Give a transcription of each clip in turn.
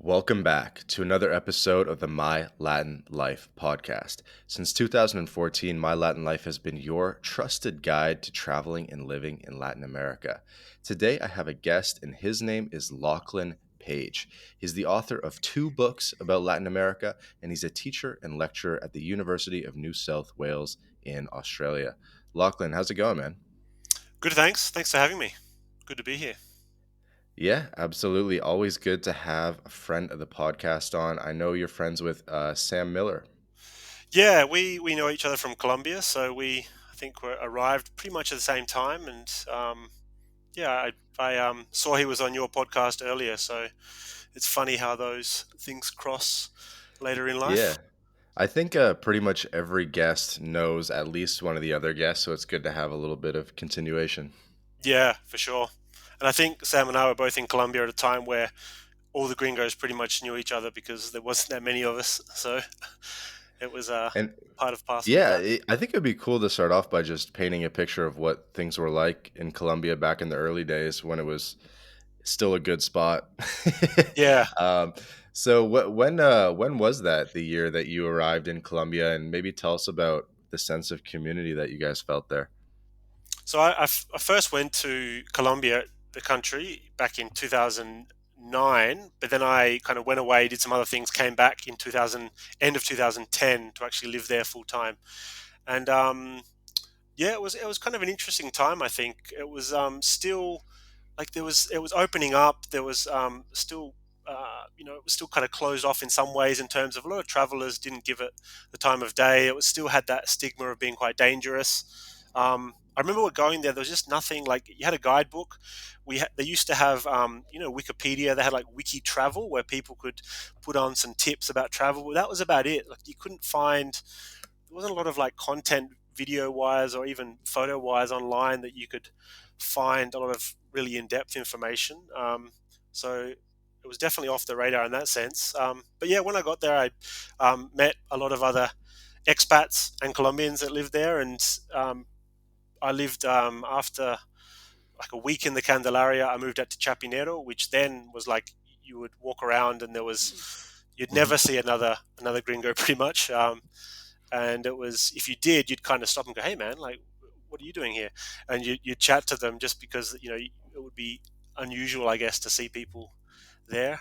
Welcome back to another episode of the My Latin Life podcast. Since 2014, My Latin Life has been your trusted guide to traveling and living in Latin America. Today, I have a guest, and his name is Lachlan Page. He's the author of 2 books about Latin America, and he's a teacher and lecturer at the University of New South Wales in Australia. Lachlan, how's it going, man? Good, thanks. Thanks for having me. Good to be here. Yeah, absolutely. Always good to have a friend of the podcast on. I know you're friends with Sam Miller. Yeah, we know each other from Colombia, so I think we arrived pretty much at the same time, and yeah, I saw he was on your podcast earlier, so it's funny how those things cross later in Yeah. life. I think pretty much every guest knows at least one of the other guests, so it's good to have a little bit of continuation. Yeah, for sure. And I think Sam and I were both in Colombia at a time where all the gringos pretty much knew each other because there wasn't that many of us, so it was And part of parcel of yeah, that. I think it'd be cool to start off by just painting a picture of what things were like in Colombia back in the early days when it was still a good spot. Yeah. um, so when was that the year that you arrived in Colombia, and maybe tell us about the sense of community that you guys felt there? So I first went to Colombia, the country, back in 2009, but then I kind of went away, did some other things, came back in 2000, end of 2010 to actually live there full time. And yeah, it was kind of an interesting time. I think it was still like it was opening up. There was still. It was still kind of closed off in some ways in terms of a lot of travelers didn't give it the time of day. It was still had that stigma of being quite dangerous. I remember going there. There was just nothing like you had a guidebook. They used to have Wikipedia. They had like Wiki Travel where people could put on some tips about travel. But that was about it. Like you couldn't find there wasn't a lot of like content video wise or even photo wise online that you could find a lot of really in-depth information. So it was definitely off the radar in that sense. But yeah, when I got there, I met a lot of other expats and Colombians that lived there, and I lived after like a week in the Candelaria. I moved out to Chapinero, which then was like you would walk around and you'd Hmm. never see another gringo pretty much. And it was if you did, you'd kind of stop and go, "Hey, man, like, what are you doing here?" And you'd chat to them just because it would be unusual, I guess, to see people there.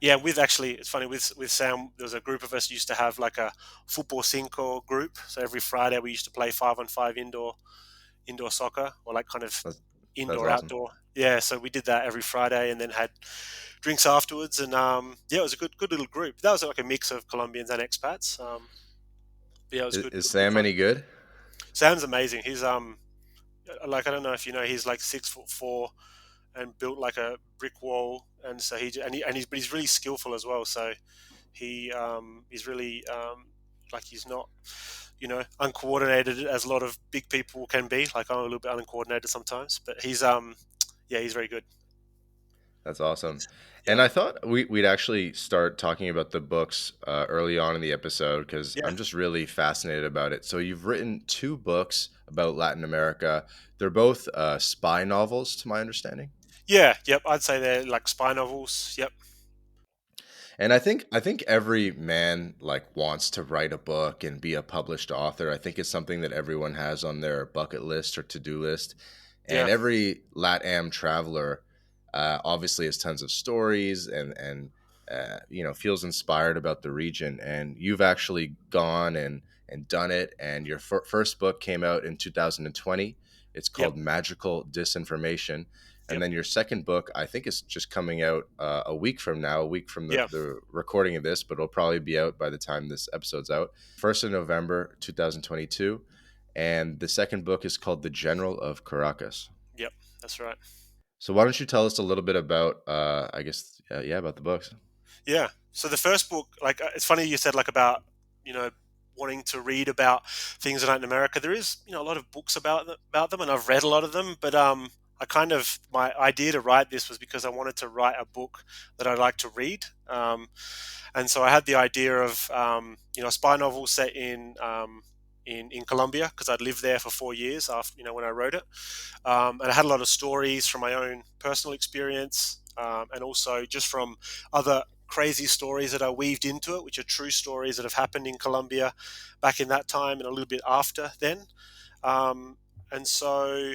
Yeah, with actually, it's funny with Sam. There was a group of us used to have like a football cinco group. So every Friday we used to play 5-on-5 indoor soccer or like kind of That's that's indoor awesome. outdoor. Yeah, so we did that every Friday and then had drinks afterwards. And yeah, it was a good little group. That was like a mix of Colombians and expats. Yeah, it was Is good Sam fun. any good? Sam's amazing. He's like I don't know if you know, he's like 6'4" and built like a brick wall, and so he's really skillful as well. So he's really like he's not uncoordinated as a lot of big people can be. Like I'm a little bit uncoordinated sometimes, but yeah, he's very good. That's awesome. Yeah, And I thought we'd actually start talking about the books early on in the episode because yeah, I'm just really fascinated about it. So you've written 2 books about Latin America. They're both spy novels, to my understanding. yeah, yep. I'd say they're like spy novels. Yep. And I think every man like wants to write a book and be a published author. I think it's something that everyone has on their bucket list or to-do list. And Yeah. every LatAm traveler obviously has tons of stories and feels inspired about the region. And you've actually gone and done it. And your first book came out in 2020. It's Yep. called Magical Disinformation. And Yep. then your second book, I think, is just coming out a week from now, a week from the, Yeah. the recording of this, but it'll probably be out by the time this episode's out. 1st of November, 2022. And the second book is called The General of Caracas. Yep. That's right. So why don't you tell us a little bit about, I guess, yeah, about the books? Yeah. So the first book, like, it's funny you said like about you know wanting to read about things in Latin America. There is a lot of books about them, and I've read a lot of them. But I kind of my idea to write this was because I wanted to write a book that I like to read. And so I had the idea of a spy novel set in Colombia because I'd lived there for 4 years after when I wrote it, and I had a lot of stories from my own personal experience. and also just from other crazy stories that are weaved into it, which are true stories that have happened in Colombia back in that time and a little bit after then. Um, and so,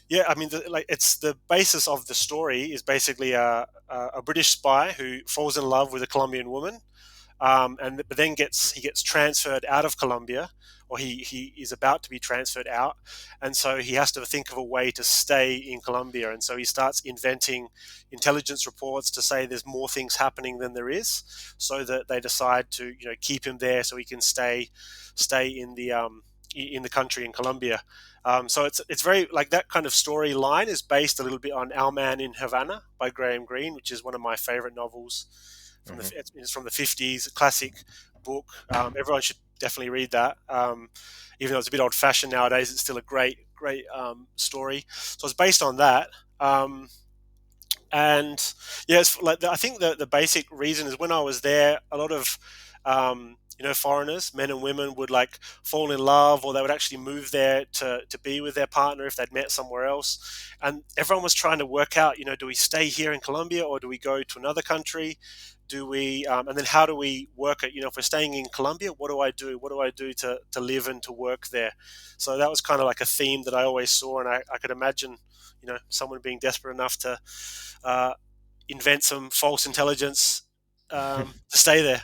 yeah, I mean, like it's the basis of the story is basically a British spy who falls in love with a Colombian woman, and but then gets transferred out of Colombia, or he is about to be transferred out, and so he has to think of a way to stay in Colombia, and so he starts inventing intelligence reports to say there's more things happening than there is, so that they decide to keep him there so he can stay in the country in Colombia. So it's very like that kind of storyline is based a little bit on Our Man in Havana by Graham Greene, which is one of my favorite novels from Hmm. it's from the 50s, a classic book. Everyone should definitely read that. Even though it's a bit old fashioned nowadays, it's still a great story. So it's based on that. And yeah, it's like I think the basic reason is when I was there, a lot of foreigners, men and women, would like fall in love, or they would actually move there to be with their partner if they'd met somewhere else. And everyone was trying to work out, do we stay here in Colombia or do we go to another country? Do we and then how do we work it? If we're staying in Colombia, what do I do? What do I do to live and to work there? So that was kind of like a theme that I always saw, and I could imagine someone being desperate enough to uh, invent some false intelligence to stay there.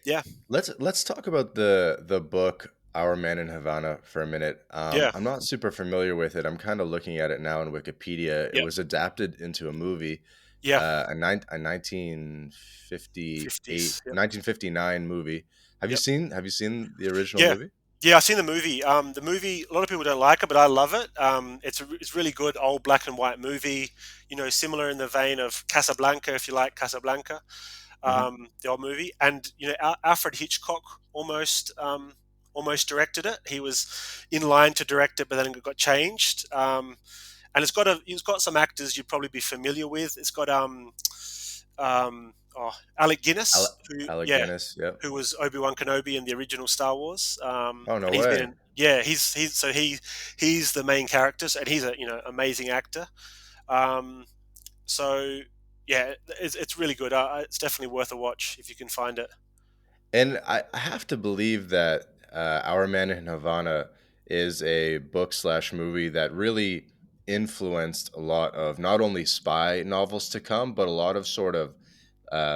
Yeah, Let's talk about the book Our Man in Havana for a minute. yeah, I'm not super familiar with it. I'm kind of looking at it now in Wikipedia. It yeah, was adapted into a movie, yeah. a 1958 50s. Yep, 1959 movie. yep. Have you seen the original Yeah, movie? yeah. I've seen the movie. The movie. A lot of people don't like it, but I love it. It's really good old black and white movie. Similar in the vein of Casablanca, if you like Casablanca, Hmm. the old movie. And Alfred Hitchcock almost directed it. He was in line to direct it, but then it got changed. And it's got some actors you'd probably be familiar with. It's got Alec Guinness, Alec Guinness. Yep. who was Obi-Wan Kenobi in the original Star Wars. Oh, no And he's been way. in, yeah, he's the main character, and he's a amazing actor. Um, so yeah, it's really good. It's definitely worth a watch if you can find it. And I have to believe that Our Man in Havana is a book slash movie that really influenced a lot of not only spy novels to come, but a lot of sort of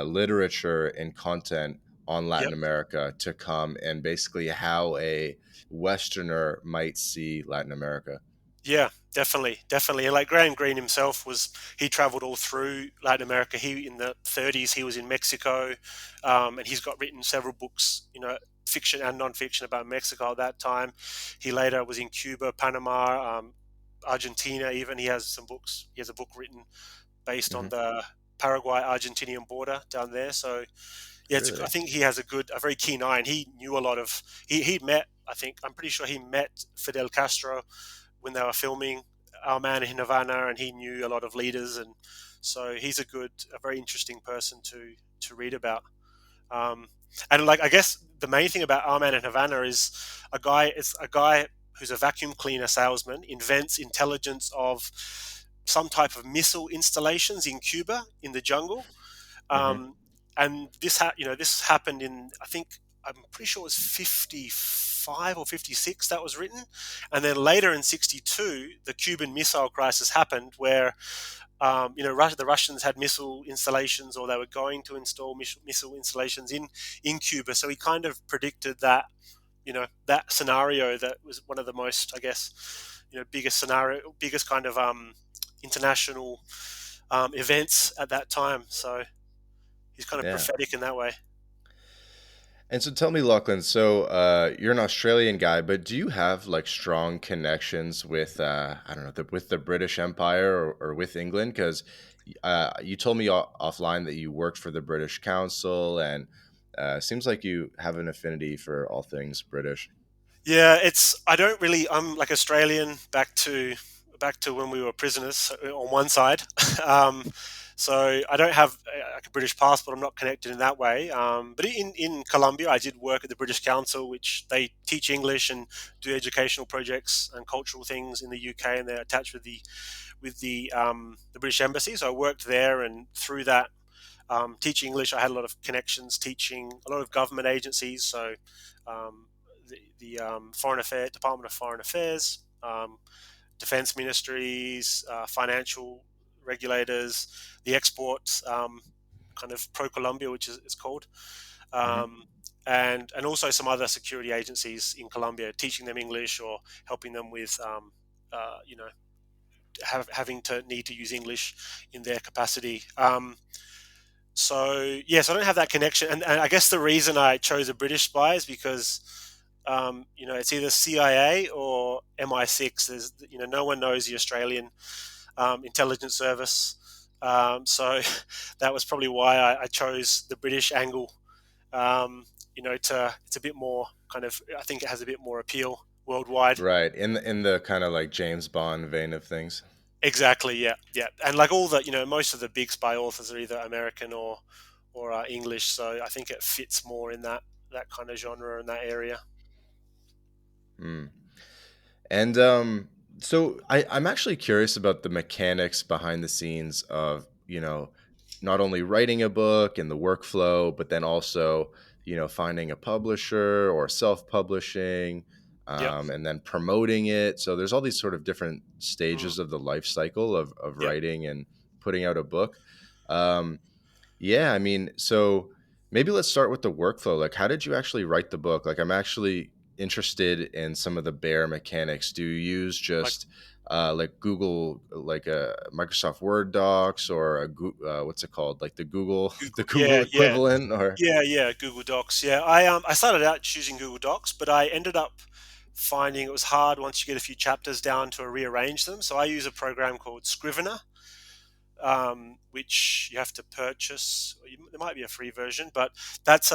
literature and content on Latin Yep. America to come, and basically how a Westerner might see Latin America. Yeah, definitely. And like Graham Greene himself he traveled all through Latin America. He in the 30s he was in Mexico, and he's got written several books, fiction and non-fiction about Mexico at that time. He later was in Cuba, Panama, Argentina. Even he has some books. He has a book written based on Hmm. the Paraguay-Argentinian border down there. So yeah, I Really? think he has a very keen eye, and he knew a lot of. He met. I'm pretty sure he met Fidel Castro when they were filming Our Man in Havana, and he knew a lot of leaders, and so he's a very interesting person to read about. Um, and like I guess the main thing about Our Man in Havana is a guy who's a vacuum cleaner salesman invents intelligence of some type of missile installations in Cuba in the jungle, Hmm. um, and this happened in I think I'm pretty sure it was 55 or 56 that was written, and then later in 62 the Cuban Missile Crisis happened, where the Russians had missile installations, or they were going to install missile installations in Cuba. So he kind of predicted that that scenario that was one of the most, I guess, biggest kind of international events at that time. So he's kind of Yeah. prophetic in that way. And so tell me, Lachlan, so you're an Australian guy, but do you have like strong connections with I don't know, with the British Empire or with England? Because you told me offline that you worked for the British Council, and seems like you have an affinity for all things British. Yeah, I don't really. I'm like Australian back to when we were prisoners on one side. um, So I don't have like a British passport. I'm not connected in that way. But in Colombia, I did work at the British Council, which they teach English and do educational projects and cultural things in the UK, and they're attached with the British Embassy. So I worked there, and through that, teaching English, I had a lot of connections teaching a lot of government agencies. So the Foreign Affairs Department of Foreign Affairs, defense ministries, financial regulators, the export kind of pro Colombia, which is called, Hmm. um, and also some other security agencies in Colombia, teaching them English or helping them with you know having to need to use English in their capacity. So yes, I don't have that connection, and I guess the reason I chose a British spy is because it's either CIA or MI6. There's no one knows the Australian intelligence service, so that was probably why I chose the British angle. It's a bit more kind of, I think it has a bit more appeal worldwide. Right. In the kind of like James Bond vein of things. Exactly. Yeah. Yeah. And like all the, most of the big spy authors are either American or English. So I think it fits more in that kind of genre and that area. Mm. And so I'm actually curious about the mechanics behind the scenes of, not only writing a book and the workflow, but then also, finding a publisher or self-publishing, Yep. and then promoting it. So there's all these sort of different Mm. stages of the life cycle of Yep. writing and putting out a book. Um, yeah, I mean, so maybe let's start with the workflow. Like, how did you actually write the book? Like, I'm actually interested in some of the bare mechanics. Do you use Like just like Google, like a Microsoft Word Docs, or what's it called, like the Google, the Google. Google Yeah. Yeah. equivalent, or Yeah. Yeah. Google Docs. Yeah. I started out choosing Google Docs, but I ended up finding it was hard once you get a few chapters down to rearrange them. So I use a program called Scrivener, which you have to purchase. There might be a free version, but that's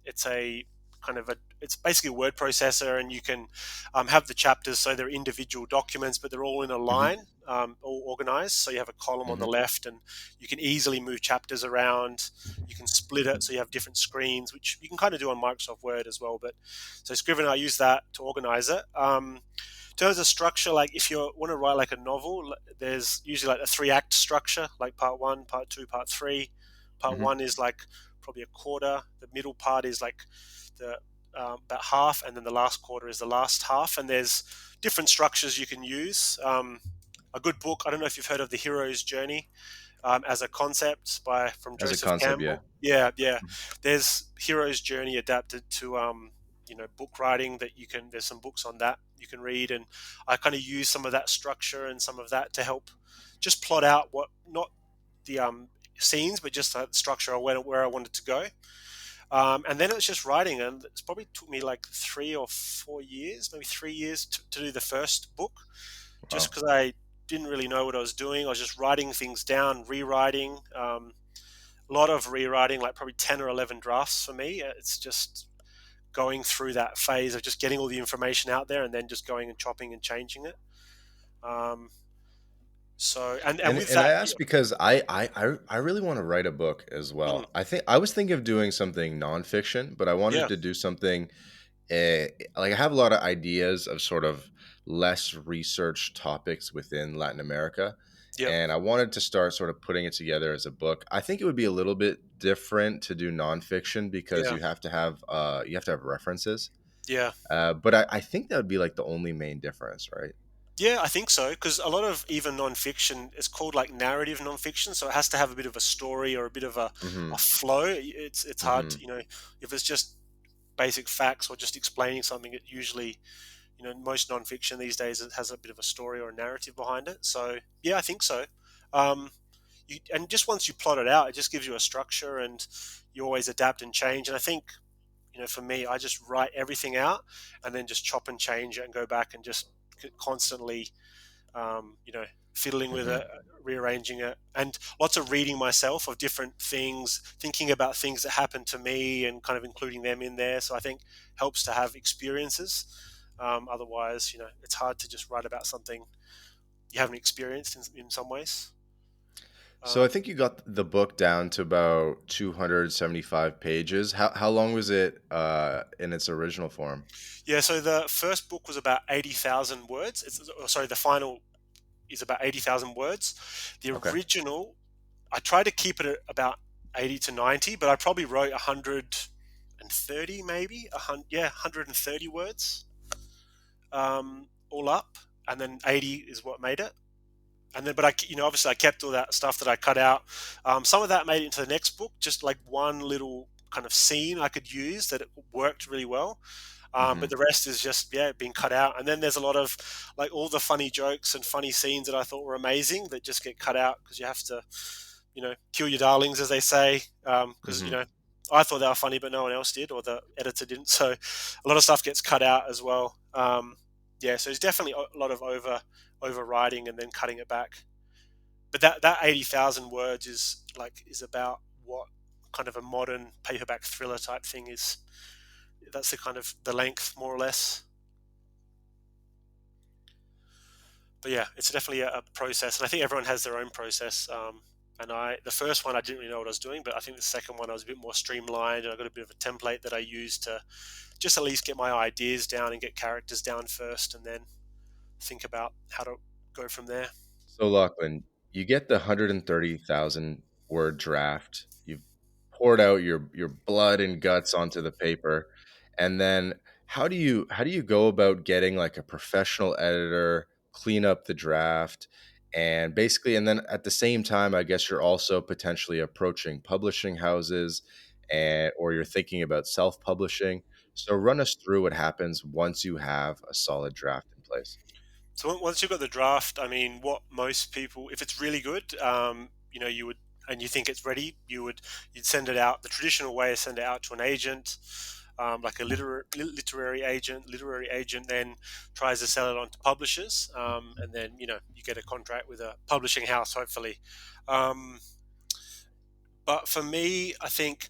it's a kind of it's basically a word processor, and you can have the chapters so they're individual documents, but they're all in a hmm line, all organized. So you have a column on the hmm left, and you can easily move chapters around. You can split it so you have different screens, which you can kind of do on Microsoft Word as well. But so Scrivener, I use that to organize it. In terms of structure, like if you want to write like a novel, there's usually like a three-act structure, like part one, part two, part three. Part hmm one is like probably a quarter. The middle part is like the about half, and then the last quarter is the last half. And there's different structures you can use. A good book. I don't know if you've heard of The Hero's Journey as a concept by from as a Joseph concept? Yeah. Campbell. Yeah, yeah. There's Hero's Journey adapted to book writing that you can. There's some books on that you can read, and I kind of use some of that structure and some of that to help just plot out what not the scenes, but just the structure of where I wanted to go. And then it's just writing, and it's probably took me like 3 or 4 years, maybe 3 years to do the first book, just Wow. because I didn't really know what I was doing. I was just writing things down, rewriting, a lot of rewriting, like probably 10 or 11 drafts for me. It's just going through that phase of just getting all the information out there and then just going and chopping and changing it. Um, and with And I that, asked because I really want to write a book as mm, well. I was thinking of doing something nonfiction, but I wanted yeah, to do something, like I have a lot of ideas of sort of less researched topics within Latin America, yep, and I wanted to start sort of putting it together as a book. I think it would be a little bit different to do nonfiction because yeah, you have to have references. yeah. But I think that would be like the only main difference, right? Yeah, I think so. Because a lot of even nonfiction is called like narrative nonfiction, so it has to have a bit of a story or a bit of a hmm flow. It's hard to, hmm if it's just basic facts or just explaining something. It usually, most nonfiction these days it has a bit of a story or a narrative behind it. So yeah, I think so. Um, and just once you plot it out, it just gives you a structure, and you always adapt and change. And I think, for me, I just write everything out and then just chop and change it and go back and just constantly, um, you know, fiddling with hmm it, rearranging it, and lots of reading myself of different things, thinking about things that happened to me and kind of including them in there. So I think helps to have experiences. Otherwise, it's hard to just write about something you haven't experienced in some ways. So I think you got the book down to about 275 pages. How long was it in its original form? Yeah, so the first book was about 80,000 words. Sorry, the final is about 80,000 words. The Okay. original, I tried to keep it at about 80 to 90, but I probably wrote 130, maybe, 100, yeah, 130 words, all up, and then 80 is what made it. And then, but obviously I kept all that stuff that I cut out. Some of that made it into the next book, just like one little kind of scene I could use that it worked really well. But Hmm. the rest is just, yeah, being cut out. And then there's a lot of like all the funny jokes and funny scenes that I thought were amazing that just get cut out because you have to, kill your darlings, as they say. Because Hmm. I thought they were funny, but no one else did, or the editor didn't. So a lot of stuff gets cut out as well. Yeah, so it's definitely a lot of overwriting and then cutting it back. But that 80,000 words is about what kind of a modern paperback thriller type thing is. That's the kind of the length, more or less. But yeah, it's definitely a process, and I think everyone has their own process. And the first one, I didn't really know what I was doing, but I think the second one I was a bit more streamlined, and I got a bit of a template that I used to just at least get my ideas down and get characters down first, and then think about how to go from there. So Lachlan, you get the 130,000 word draft. You've poured out your blood and guts onto the paper, and then how do you go about getting like a professional editor, clean up the draft, and basically, and then at the same time, I guess you're also potentially approaching publishing houses, and or you're thinking about self-publishing. So run us through what happens once you have a solid draft in place. So once you've got the draft, I mean, what most people, if it's really good, you would, and you think it's ready, you'd send it out. The traditional way is send it out to an agent, like a literary agent then tries to sell it on to publishers, and then you get a contract with a publishing house, hopefully. Um, but for me, I think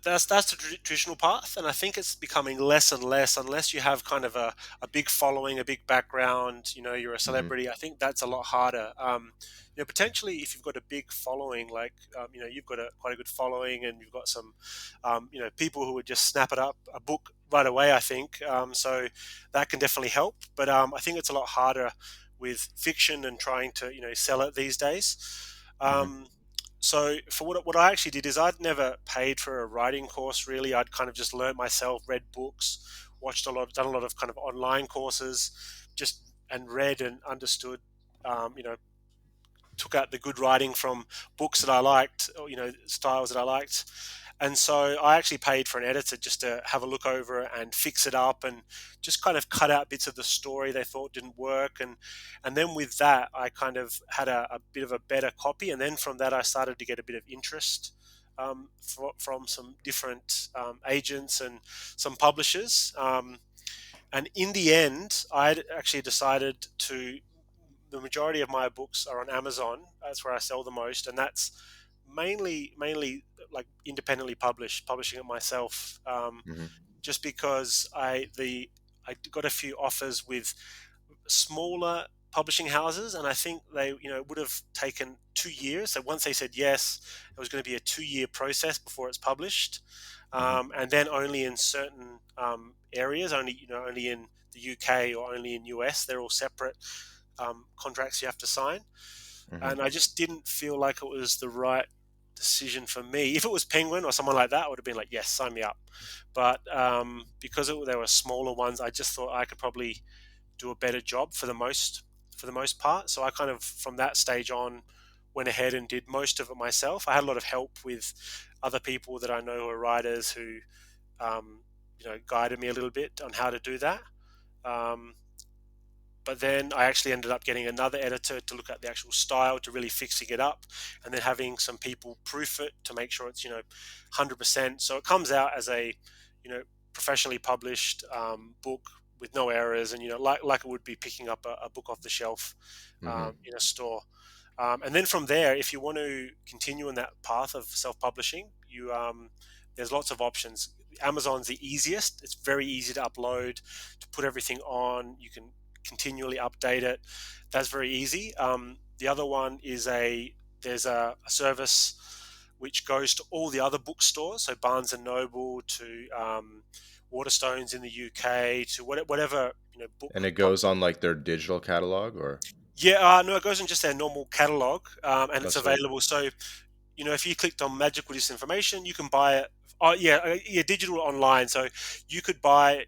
that's the traditional path, and I think it's becoming less and less unless you have kind of a big following, a big background. You're a Hmm. celebrity. I think that's a lot harder. Potentially, if you've got a big following, like you've got quite a good following, and you've got some, people who would just snap it up a book right away. I think so that can definitely help, but I think it's a lot harder with fiction and trying to sell it these days. Hmm. Um, so for what I actually did is I'd never paid for a writing course really. I'd kind of just learned myself, read books, done a lot of kind of online courses, just and read and understood. Took out the good writing from books that I liked, or, styles that I liked. And so I actually paid for an editor just to have a look over it and fix it up and just kind of cut out bits of the story they thought didn't work. And then with that, I kind of had a bit of a better copy. And then from that, I started to get a bit of interest from some different agents and some publishers. And in the end, I actually decided to. The majority of my books are on Amazon. That's where I sell the most, and that's mainly like independently publishing it myself. Hmm. Just because I got a few offers with smaller publishing houses, and I think they would have taken 2 years. So once they said yes, it was going to be a 2 year process before it's published, Hmm. and then only in certain areas, only in the UK or only in US. They're all separate contracts you have to sign, Hmm. and I just didn't feel like it was the right decision for me. If it was Penguin or someone like that, I would have been like, yes, sign me up. But because they were smaller ones, I just thought I could probably do a better job for the most part. So I kind of from that stage on went ahead and did most of it myself. I had a lot of help with other people that I know who are writers who guided me a little bit on how to do that. Um, but then I actually ended up getting another editor to look at the actual style, to really fixing it up, and then having some people proof it to make sure it's 100%. So it comes out as a you know professionally published book with no errors, and like it would be picking up a book off the shelf Hmm. in a store. And then from there, if you want to continue in that path of self-publishing, there's lots of options. Amazon's the easiest. It's very easy to upload, to put everything on. You can continually update it. That's very easy. The other one is there's a service which goes to all the other bookstores, so Barnes and Noble to Waterstones in the UK to whatever book. And it goes on like their digital catalog, or Yeah, no, it goes in just their normal catalog, and it's that's sweet. available. So if you clicked on magical disinformation, you can buy it. Oh yeah, yeah, digital online. So you could buy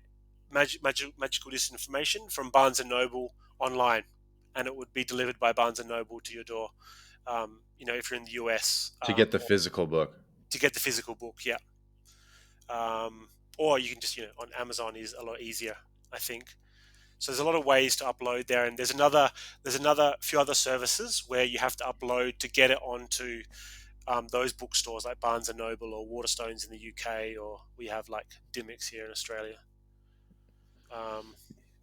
magical disinformation from Barnes and Noble online, and it would be delivered by Barnes and Noble to your door. If you're in the US, To get the or physical book. to get the physical book, yeah. Or you can just on Amazon is a lot easier, I think. So there's a lot of ways to upload there, and there's another few other services where you have to upload to get it onto those bookstores like Barnes and Noble or Waterstones in the UK, or we have like Dimmicks here in Australia. Um,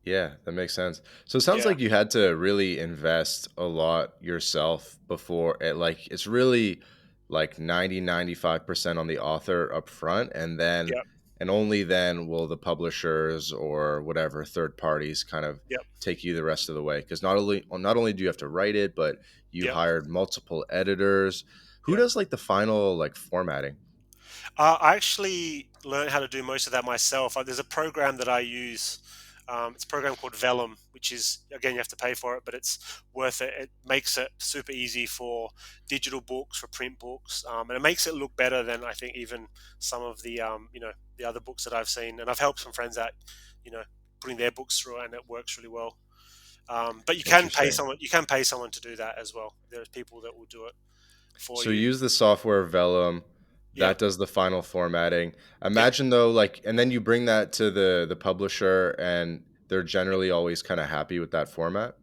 Yeah, that makes sense. So it sounds yeah, like you had to really invest a lot yourself before it, like it's really like 95% on the author up front, and then yeah, and only then will the publishers or whatever third parties kind of yeah, take you the rest of the way, because not only do you have to write it, but you yeah, hired multiple editors. Who yeah. does like the final like formatting? I actually learned how to do most of that myself. There's a program that I use. It's a program called Vellum, which is, again, you have to pay for it, but it's worth it. It makes it super easy for digital books, for print books, and it makes it look better than I think even some of the other books that I've seen. And I've helped some friends out, you know, putting their books through, and it works really well. But you can pay Interesting. someone. You can pay someone to do that as well. There's people that will do it for So you. use the software Vellum Yeah. that does the final formatting. Yep. Imagine though, like, and then you bring that to the publisher, and they're generally always kind of happy with that format.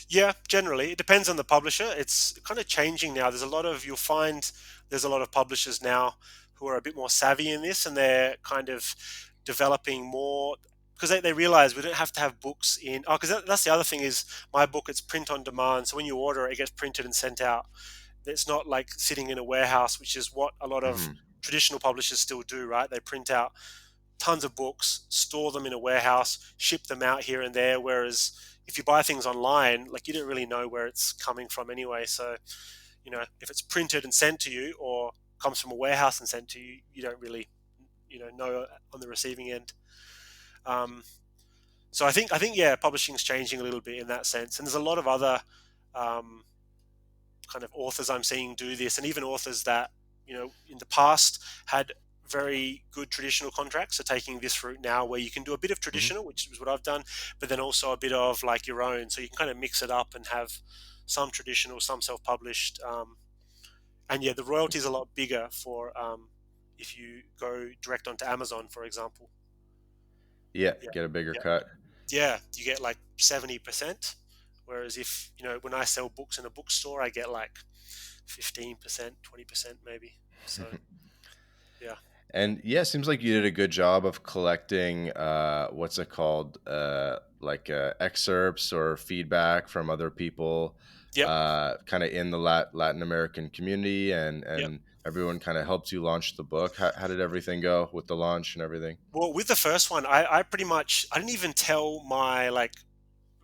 Yeah, generally. It depends on the publisher. It's kind of changing now. You'll find there's a lot of publishers now who are a bit more savvy in this, and they're kind of developing more because they realize we don't have to have books in. Oh, because that's the other thing is my book, it's print on demand. So when you order it, it gets printed and sent out. It's not like sitting in a warehouse, which is what a lot of Hmm. traditional publishers still do, right? They print out tons of books, store them in a warehouse, ship them out here and there. Whereas if you buy things online, like you don't really know where it's coming from anyway. So, if it's printed and sent to you or comes from a warehouse and sent to you, you don't really, know on the receiving end. Um, so I think yeah, publishing's changing a little bit in that sense. And there's a lot of other um, kind of authors I'm seeing do this, and even authors that in the past had very good traditional contracts are taking this route now, where you can do a bit of Hmm. traditional, which is what I've done, but then also a bit of like your own, so you can kind of mix it up and have some traditional, some self-published, and yeah, the royalty is a lot bigger for if you go direct onto Amazon, for example. Yeah, Yeah, get a bigger yeah, cut. yeah. You get like 70%, whereas if when I sell books in a bookstore, I get like 15%, 20% maybe. So yeah, And yeah, seems like you did a good job of collecting what's it called? Like excerpts or feedback from other people yep, kind of in the Latin American community, yep. and everyone kind of helped you launch the book. How did everything go with the launch and everything? Well, with the first one, I pretty much I didn't even tell my like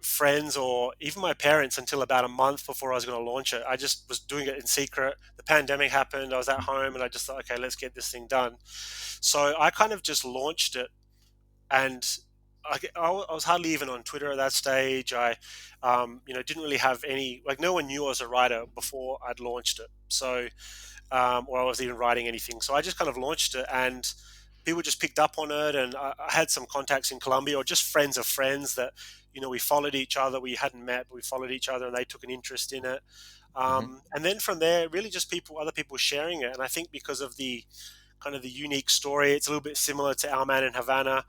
friends or even my parents until about a month before I was going to launch it. I just was doing it in secret. The pandemic happened. I was at home, and I just thought, okay, let's get this thing done. So I kind of just launched it, and I was hardly even on Twitter at that stage. I, didn't really have any, like, no one knew I was a writer before I'd launched it. So, or I was even writing anything. So I just kind of launched it, and people just picked up on it. And I had some contacts in Colombia, or just friends of friends that, we followed each other. We hadn't met, but we followed each other, and they took an interest in it. Hmm. And then from there, really just other people sharing it. And I think because of the kind of the unique story, it's a little bit similar to Our Man in Havana,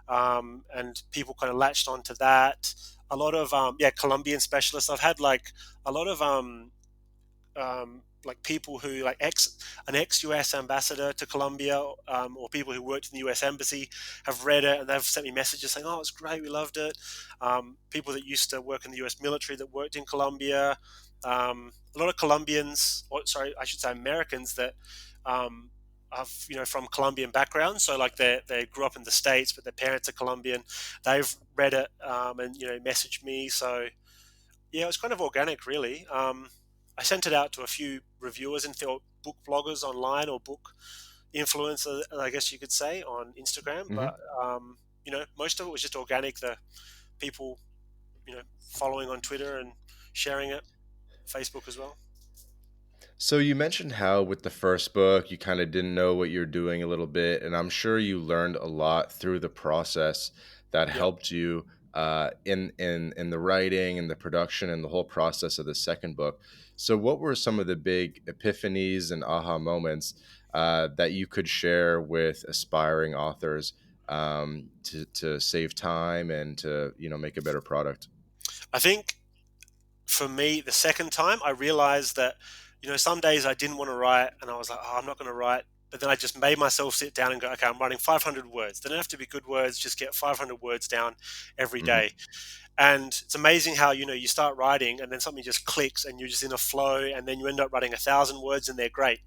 and people kind of latched onto that. A lot of Colombian specialists. I've had like a lot of like people who like an ex US ambassador to Colombia, or people who worked in the US embassy have read it, and they've sent me messages saying, "Oh, it's great, we loved it." People that used to work in the US military that worked in Colombia, a lot of Colombians, or sorry, I should say Americans that um, have from Colombian backgrounds. So like they grew up in the States, but their parents are Colombian. They've read it, and messaged me. So yeah, it was kind of organic, really. I sent it out to a few reviewers and book bloggers online, or book influencers, I guess you could say, on Instagram. Hmm. But most of it was just organic. The people, following on Twitter and sharing it, Facebook as well. So you mentioned how with the first book you kind of didn't know what you're doing a little bit, and I'm sure you learned a lot through the process that Yep. helped you in the writing and the production and the whole process of the second book. So what were some of the big epiphanies and aha moments that you could share with aspiring authors to save time and to make a better product? I think for me, the second time, I realized that, some days I didn't want to write, and I was like, oh, I'm not going to write. But then I just made myself sit down and go, okay, I'm writing 500 words. They don't have to be good words, just get 500 words down every Hmm. day. And it's amazing how, you start writing and then something just clicks and you're just in a flow, and then you end up writing 1,000 words and they're great.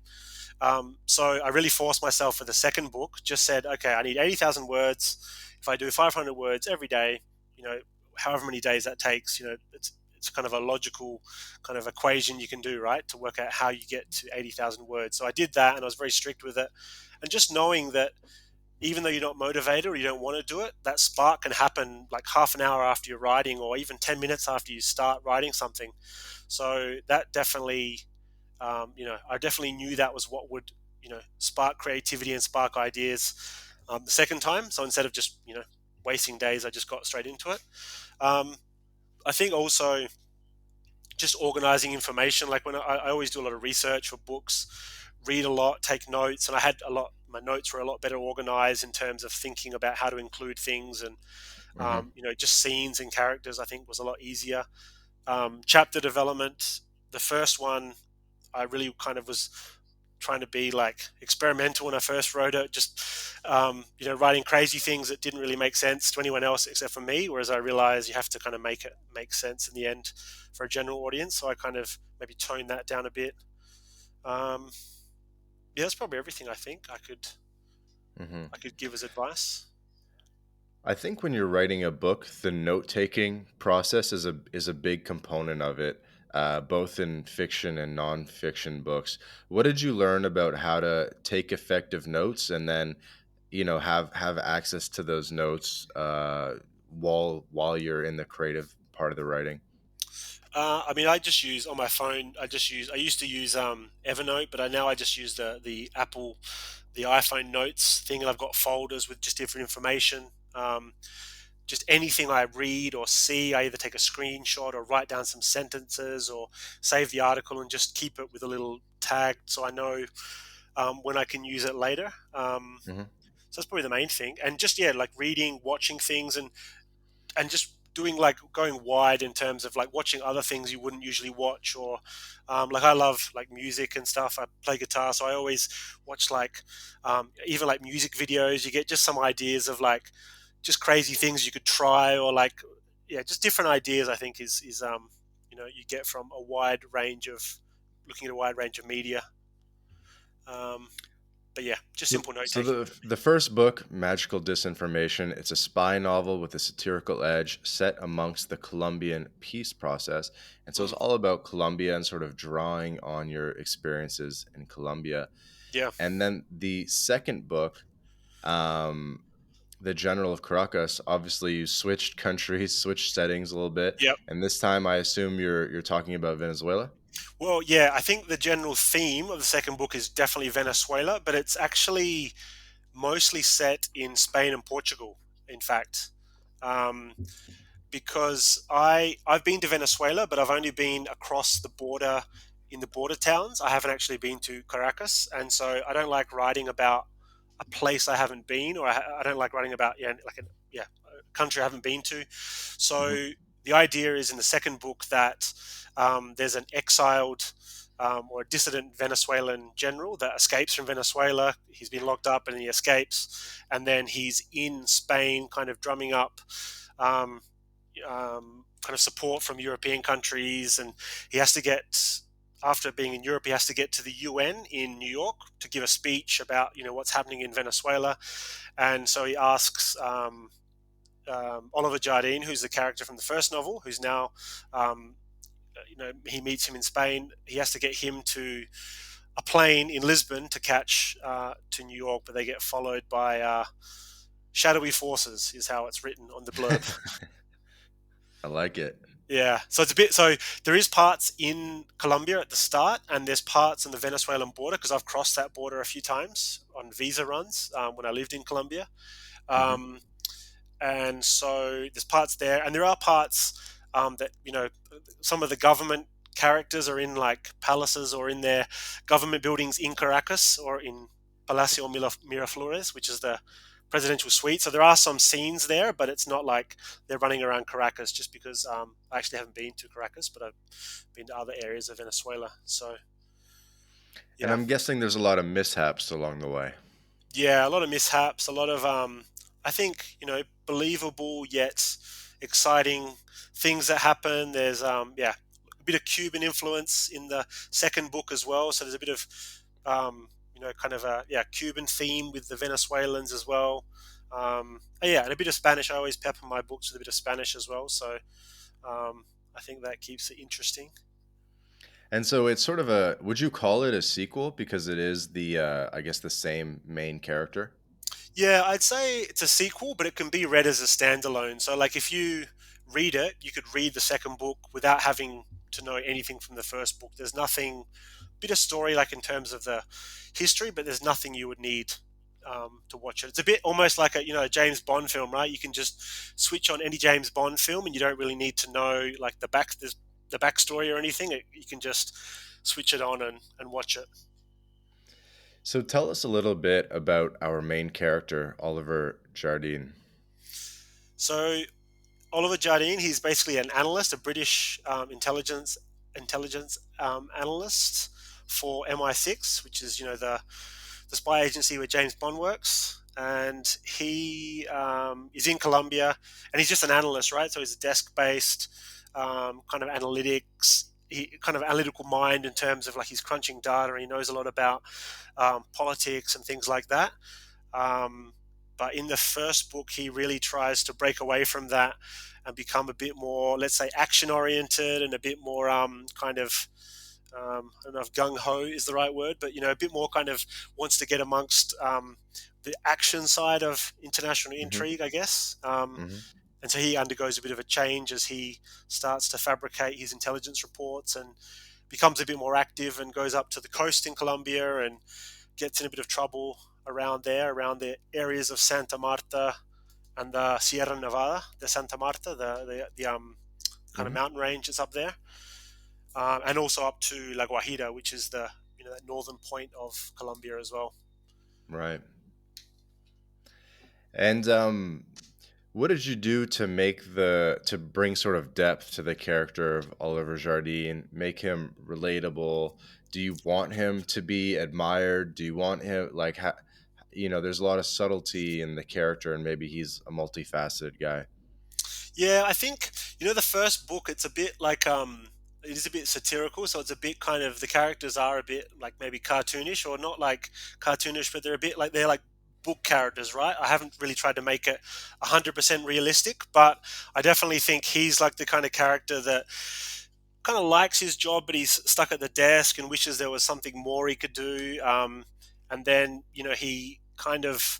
So I really forced myself for the second book, just said, okay, I need 80,000 words. If I do 500 words every day, you know, however many days that takes, it's kind of a logical kind of equation you can do, right, to work out how you get to 80,000 words. So I did that, and I was very strict with it. And just knowing that even though you're not motivated or you don't want to do it, that spark can happen like half an hour after you're writing, or even 10 minutes after you start writing something. So that definitely, I definitely knew that was what would, spark creativity and spark ideas the second time. So instead of just, wasting days, I just got straight into it. Um, I think also just organizing information. Like when I always do a lot of research for books, read a lot, take notes, and I had a lot. My notes were a lot better organized in terms of thinking about how to include things, and Hmm. just scenes and characters. I think was a lot easier. Chapter development. The first one, I really kind of was trying to be like experimental when I first wrote it, just writing crazy things that didn't really make sense to anyone else except for me. Whereas I realized you have to kind of make it make sense in the end for a general audience. So I kind of maybe toned that down a bit. Um, yeah, that's probably everything I think Hmm. I could give as advice. I think when you're writing a book, the note taking process is a big component of it, both in fiction and nonfiction books. What did you learn about how to take effective notes, and then have access to those notes while you're in the creative part of the writing? I mean, I just use on my phone. I used to use Evernote, but I just use the Apple, the iPhone Notes thing, and I've got folders with just different information. Just anything I read or see, I either take a screenshot or write down some sentences or save the article and just keep it with a little tag so I know when I can use it later. Hmm. So that's probably the main thing. And just, yeah, like reading, watching things, and just doing like going wide in terms of like watching other things you wouldn't usually watch, or like I love like music and stuff. I play guitar, so I always watch like even like music videos. You get just some ideas of like just crazy things you could try, or like, yeah, just different ideas. I think is you get from a wide range of looking at a wide range of media. um, but yeah, just So, simple note so taking. the first book, Magical Disinformation, it's a spy novel with a satirical edge set amongst the Colombian peace process. And so it's Mm, all about Colombia and sort of drawing on your experiences in Colombia. yeah. And then the second book, um, The General of Caracas, obviously you switched countries, switched settings a little bit. Yep. And this time I assume you're talking about Venezuela. Well, yeah, I think the general theme of the second book is definitely Venezuela, but it's actually mostly set in Spain and Portugal, in fact. Um, because I've been to Venezuela, but I've only been across the border in the border towns. I haven't actually been to Caracas, and so I don't like writing about a place I haven't been, or I don't like writing about, a country I haven't been to. Hmm. So the idea is in the second book that there's an exiled or a dissident Venezuelan general that escapes from Venezuela. He's been locked up and he escapes, and then he's in Spain, kind of drumming up um, kind of support from European countries, and he has to get after being in Europe, he has to get to the UN in New York to give a speech about what's happening in Venezuela, and so he asks Oliver Jardine, who's the character from the first novel, who's now um, he meets him in Spain. He has to get him to a plane in Lisbon to catch to New York, but they get followed by shadowy forces, is how it's written on the blurb. I like it. Yeah, so it's a bit. So there is parts in Colombia at the start, and there's parts on the Venezuelan border because I've crossed that border a few times on visa runs when I lived in Colombia. Hmm. Um, and so there's parts there, and there are parts that some of the government characters are in like palaces or in their government buildings in Caracas or in Palacio Miraflores, which is the presidential suite. So there are some scenes there, but it's not like they're running around Caracas just because I actually haven't been to Caracas, but I've been to other areas of Venezuela. So And yeah, I'm guessing there's a lot of mishaps along the way. yeah, a lot of mishaps, a lot of I think believable yet exciting things that happen. There's a bit of Cuban influence in the second book as well, so there's a bit of kind of a Cuban theme with the Venezuelans as well. Yeah, and a bit of Spanish. I always pepper my books with a bit of Spanish as well, so I think that keeps it interesting. And so it's sort of a, would you call it a sequel because it is the, I guess, the same main character? Yeah, I'd say it's a sequel, but it can be read as a standalone. So, like, if you read it, you could read the second book without having to know anything from the first book. There's nothing, bit of story, like in terms of the history, but there's nothing you would need to watch it. It's a bit almost like a James Bond film, right? You can just switch on any James Bond film, and you don't really need to know like the backstory or anything. You can just switch it on and watch it. So tell us a little bit about our main character, Oliver Jardine. So Oliver Jardine, he's basically an analyst, a British intelligence analyst for MI6, which is the spy agency where James Bond works. And he is in Colombia, and he's just an analyst, right? So he's a desk-based kind of analytics, kind of analytical mind in terms of like he's crunching data. And he knows a lot about politics and things like that. Um, but in the first book, he really tries to break away from that and become a bit more, let's say, action oriented and a bit more kind of, I don't know if gung ho is the right word, but a bit more kind of wants to get amongst the action side of international Hmm. intrigue, I guess. Hmm. And so he undergoes a bit of a change as he starts to fabricate his intelligence reports and becomes a bit more active and goes up to the coast in Colombia and gets in a bit of trouble around there, around the areas of Santa Marta and the Sierra Nevada de Santa Marta, the kind of Hmm. mountain range that's up there, and also up to La Guajira, which is the that northern point of Colombia as well. Right. And what did you do to to bring sort of depth to the character of Oliver Jardine, make him relatable? Do you want him to be admired? Do you want him like there's a lot of subtlety in the character and maybe he's a multifaceted guy. Yeah, I think the first book. It's a bit like it is a bit satirical, so it's a bit kind of the characters are a bit like maybe cartoonish or not like cartoonish, but they're a bit like they're like book characters, right? I haven't really tried to make it 100% realistic, but I definitely think he's like the kind of character that kind of likes his job, but he's stuck at the desk and wishes there was something more he could do. And then he kind of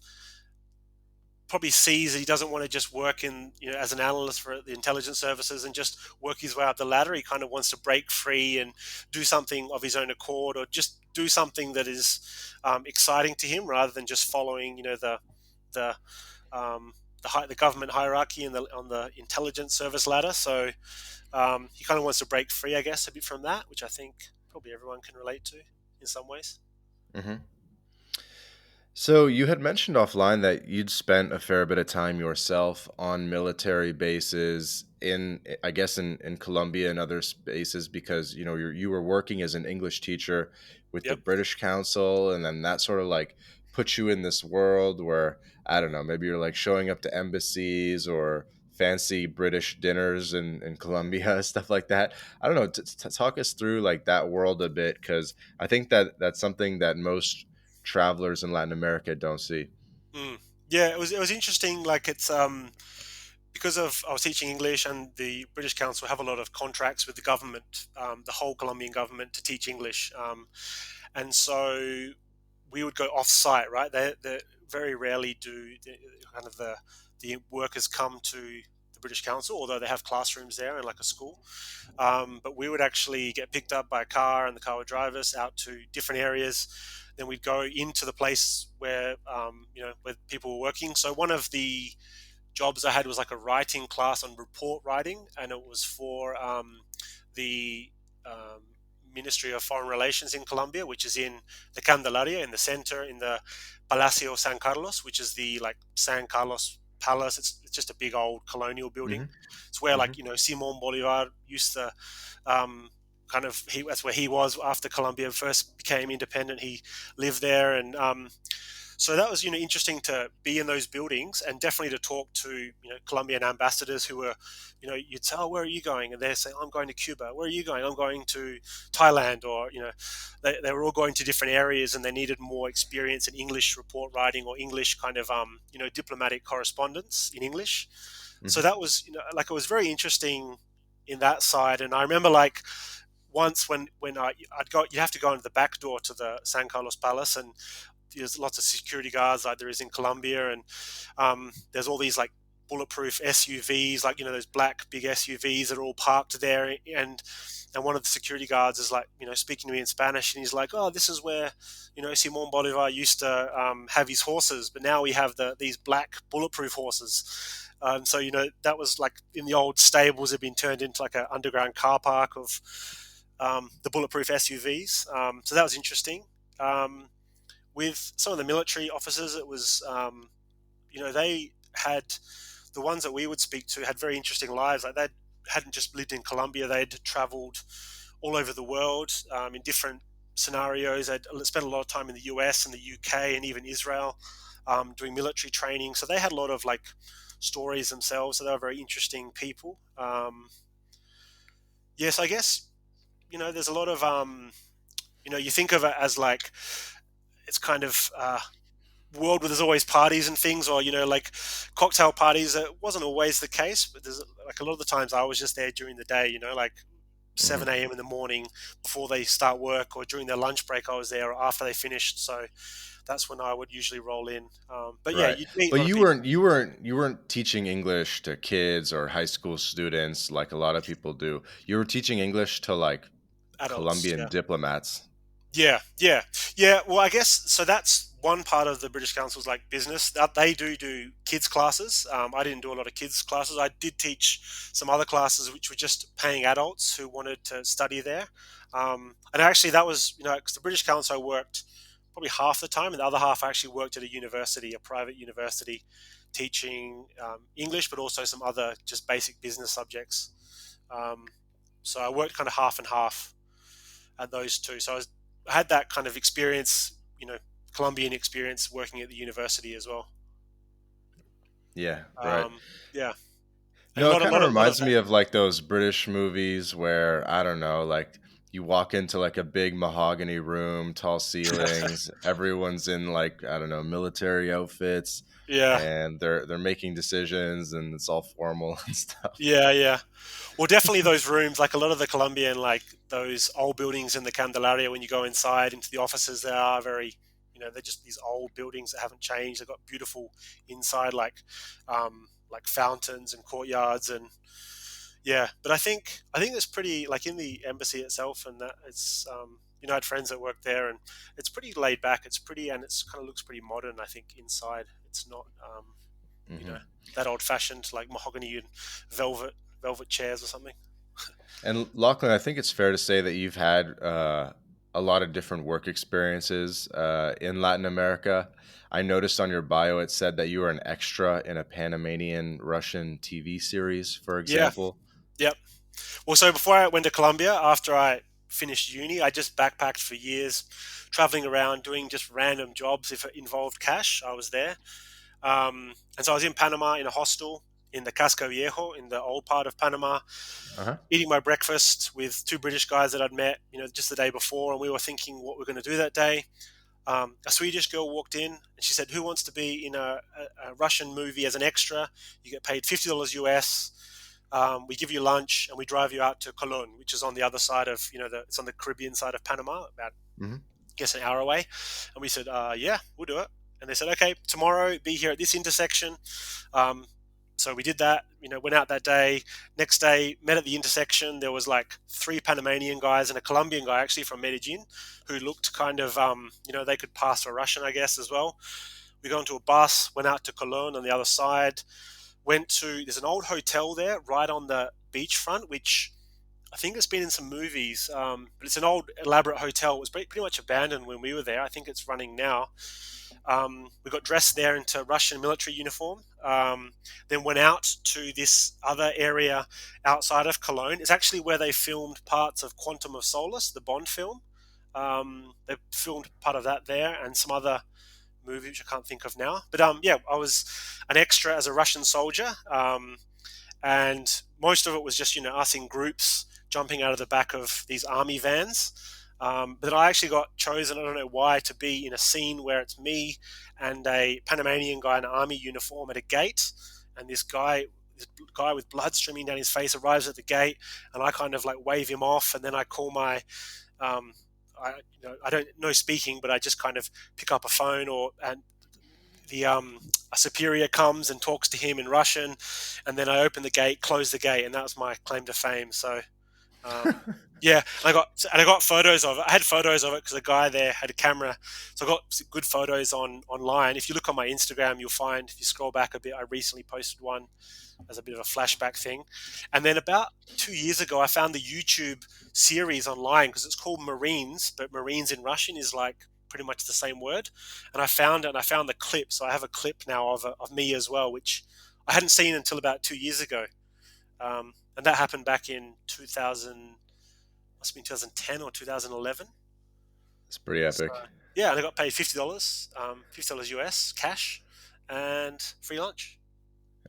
probably sees that he doesn't want to just work in as an analyst for the intelligence services and just work his way up the ladder. He kind of wants to break free and do something of his own accord, or just do something that is exciting to him rather than just following the the government hierarchy and on the intelligence service ladder. So he kind of wants to break free, I guess, a bit from that, which I think probably everyone can relate to in some ways. Hmm. So you had mentioned offline that you'd spent a fair bit of time yourself on military bases in, I guess, in Colombia and other spaces because you were working as an English teacher with the Yep. British Council, and then that sort of like put you in this world where I don't know, maybe you're like showing up to embassies or fancy British dinners in Colombia, stuff like that. I don't know. Talk us through like that world a bit because I think that that's something that most travelers in Latin America don't see. Mm. Yeah, it was interesting. Like it's because of I was teaching English, and the British Council have a lot of contracts with the government, the whole Colombian government, to teach English, and so we would go off site. Right, they very rarely do kind of the workers come to the British Council, although they have classrooms there and like a school. But we would actually get picked up by a car, and the car would drive us out to different areas. Then we'd go into the place where where people were working. So one of the jobs I had was like a writing class on report writing, and it was for the um, Ministry of Foreign Relations in Colombia, which is in the Candelaria, in the center, in the Palacio San Carlos, which is the like San Carlos Palace. It's just a big old colonial building. Hmm. It's where Hmm. like Simon Bolivar used to um, that's where he was after Colombia first became independent. He lived there, and so that was interesting to be in those buildings, and definitely to talk to Colombian ambassadors who were, you'd say, oh, where are you going? And they say, I'm going to Cuba. Where are you going? I'm going to Thailand. Or they were all going to different areas, and they needed more experience in English report writing, or English kind of diplomatic correspondence in English. So Hmm. that was like, it was very interesting in that side. And I remember like once when I'd go, you have to go into the back door to the San Carlos Palace, and there's lots of security guards like there is in Colombia, and there's all these like bulletproof SUVs, like those black big SUVs that are all parked there, and one of the security guards is like speaking to me in Spanish, and he's like, oh, this is where Simon Bolivar used to have his horses, but now we have these black bulletproof horses. So that was like in the old stables had been turned into like an underground car park of the bulletproof SUVs. So that was interesting. With some of the military officers, it was they had, the ones that we would speak to had very interesting lives. Like they hadn't just lived in Colombia; they'd travelled all over the world in different scenarios. They'd spent a lot of time in the US and the UK and even Israel doing military training. So they had a lot of like stories themselves. So they were very interesting people. Yes, I guess there's a lot of you think of it as like it's kind of world where there's always parties and things, or like cocktail parties. That wasn't always the case, but there's like a lot of the times I was just there during the day, like Hmm. 7 a.m. in the morning before they start work, or during their lunch break I was there, or after they finished. So that's when I would usually roll in. But yeah, Right. you'd meet a But lot of you people. weren't you weren't you weren't teaching English to kids or high school students like a lot of people do. You were teaching English to like Adults, Colombian yeah. diplomats. Yeah. Well, I guess so. That's one part of the British Council's like business. That they do kids classes. I didn't do a lot of kids classes. I did teach some other classes which were just paying adults who wanted to study there. And actually, that was because the British Council I worked probably half the time, and the other half I actually worked at a university, a private university, teaching English, but also some other just basic business subjects. Um, so I worked kind of half and half at those two. So I had that kind of experience, Colombian experience working at the university as well. Yeah, right. Um, yeah, and No, it kind of lot of reminds that. me of like those British movies where I don't know, like you walk into like a big mahogany room, tall ceilings, everyone's in like I don't know, military outfits Yeah, and they're making decisions and it's all formal and stuff. yeah. Well, definitely those rooms, like a lot of the Colombian, like those old buildings in the Candelaria. When you go inside into the offices, they are very, they're just these old buildings that haven't changed. They've got beautiful inside, like fountains and courtyards, and yeah. But I think it's pretty like in the embassy itself, and that it's I had friends that work there, and it's pretty laid back. It's pretty, and it's kind of looks pretty modern. I think inside, it's not you know Hmm. that old fashioned like mahogany and velvet velvet chairs or something. And Lachlan, I think it's fair to say that you've had a lot of different work experiences in Latin America. I noticed on your bio it said that you were an extra in a Panamanian Russian TV series, for Yeah. example. Yep. Well, so before I went to Colombia, after I finished uni, I just backpacked for years, traveling around doing just random jobs. If it involved cash, I was there. And so I was in Panama in a hostel in the Casco Viejo in the old part of Panama, Uh huh. eating my breakfast with two British guys that I'd met, just the day before, and we were thinking what we're going to do that day. A Swedish girl walked in and she said, "Who wants to be in a Russian movie as an extra? You get paid $50 US. We give you lunch and we drive you out to Cologne, which is on the other side of, it's on the Caribbean side of Panama, about, Hmm. I guess, an hour away." And we said, "Yeah, we'll do it." And they said, "Okay, tomorrow be here at this intersection." Um, so we did that, went out that day. Next day, met at the intersection. There was like three Panamanian guys and a Colombian guy, actually from Medellin, who looked kind of, they could pass for Russian, I guess, as well. We got into a bus, went out to Cologne on the other side, there's an old hotel there right on the beachfront, which I think it's been in some movies, but it's an old elaborate hotel. It was pretty much abandoned when we were there. I think it's running now. We got dressed there into Russian military uniform. Then went out to this other area outside of Cologne. It's actually where they filmed parts of Quantum of Solace, the Bond film. They filmed part of that there and some other movie which I can't think of now. But yeah, I was an extra as a Russian soldier, and most of it was just us in groups jumping out of the back of these army vans. But I actually got chosen, I don't know why, to be in a scene where it's me and a Panamanian guy in an army uniform at a gate, and this guy with blood streaming down his face arrives at the gate, and I kind of like wave him off, and then I call my um, I don't know speaking, but I just kind of pick up a phone, and the a superior comes and talks to him in Russian, and then I open the gate, close the gate, and that was my claim to fame. So yeah, and I got photos of it. I had photos of it because a guy there had a camera, so I got some good photos online. If you look on my Instagram, you'll find, if you scroll back a bit, I recently posted one as a bit of a flashback thing. And then about 2 years ago, I found the YouTube series online because it's called Marines, but Marines in Russian is like pretty much the same word. And I found it, and I found the clip. So I have a clip now of me as well, which I hadn't seen until about 2 years ago. And that happened back in 2000, must have been 2010 or 2011. It's pretty So epic yeah, and I got paid $50, $50 US cash, and free lunch.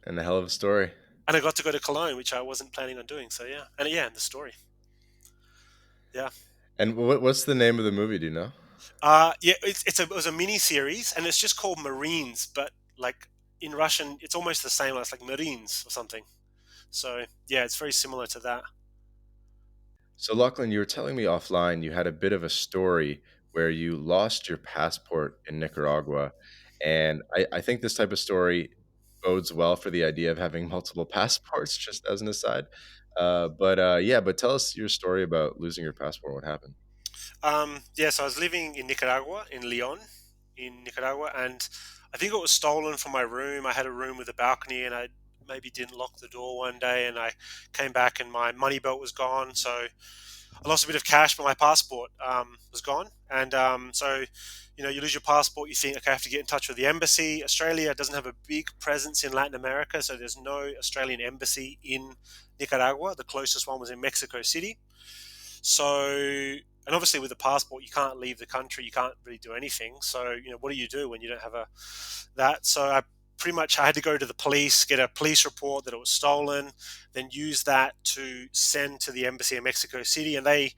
and a hell of a story. And I got to go to Cologne, which I wasn't planning on doing. So yeah, and the story. Yeah. And what's the name of the movie? Do you know? Yeah, it was a mini series, and it's just called Marines, but like in Russian, it's almost the same. It's like Marines or something. So yeah, it's very similar to that. So, Lachlan, you were telling me offline you had a bit of a story where you lost your passport in Nicaragua. And I think this type of story bodes well for the idea of having multiple passports, just as an aside. Yeah, but tell us your story about losing your passport. What happened? Yeah, so I was living in Nicaragua, in Leon, in Nicaragua, and I think it was stolen from my room. I had a room with a balcony, and I maybe didn't lock the door one day, and I came back and my money belt was gone. So I lost a bit of cash, but my passport was gone. And so, you lose your passport, you think, okay, I have to get in touch with the embassy. Australia doesn't have a big presence in Latin America, so there's no Australian embassy in Nicaragua. The closest one was in Mexico City. So, and obviously with a passport, you can't leave the country. You can't really do anything. So, what do you do when you don't have that? So I had to go to the police, get a police report that it was stolen, then use that to send to the embassy in Mexico City. And they,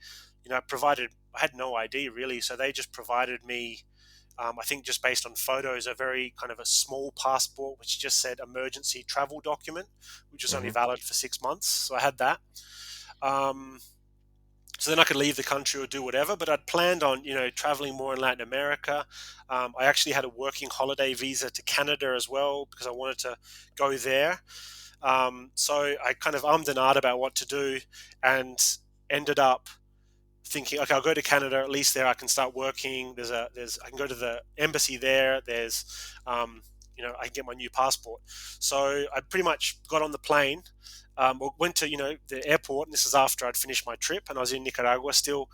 provided, I had no ID really. So they just provided me, I think just based on photos, a very kind of a small passport, which just said emergency travel document, which was only Hmm. valid for 6 months. So I had that. Um, so then I could leave the country or do whatever. But I'd planned on, traveling more in Latin America. I actually had a working holiday visa to Canada as well because I wanted to go there. So I kind of ummed and ahed about what to do, and ended up thinking, okay, I'll go to Canada. At least there I can start working. I can go to the embassy there. I can get my new passport. So I pretty much got on the plane, went to the airport, and this is after I'd finished my trip, and I was in Nicaragua still.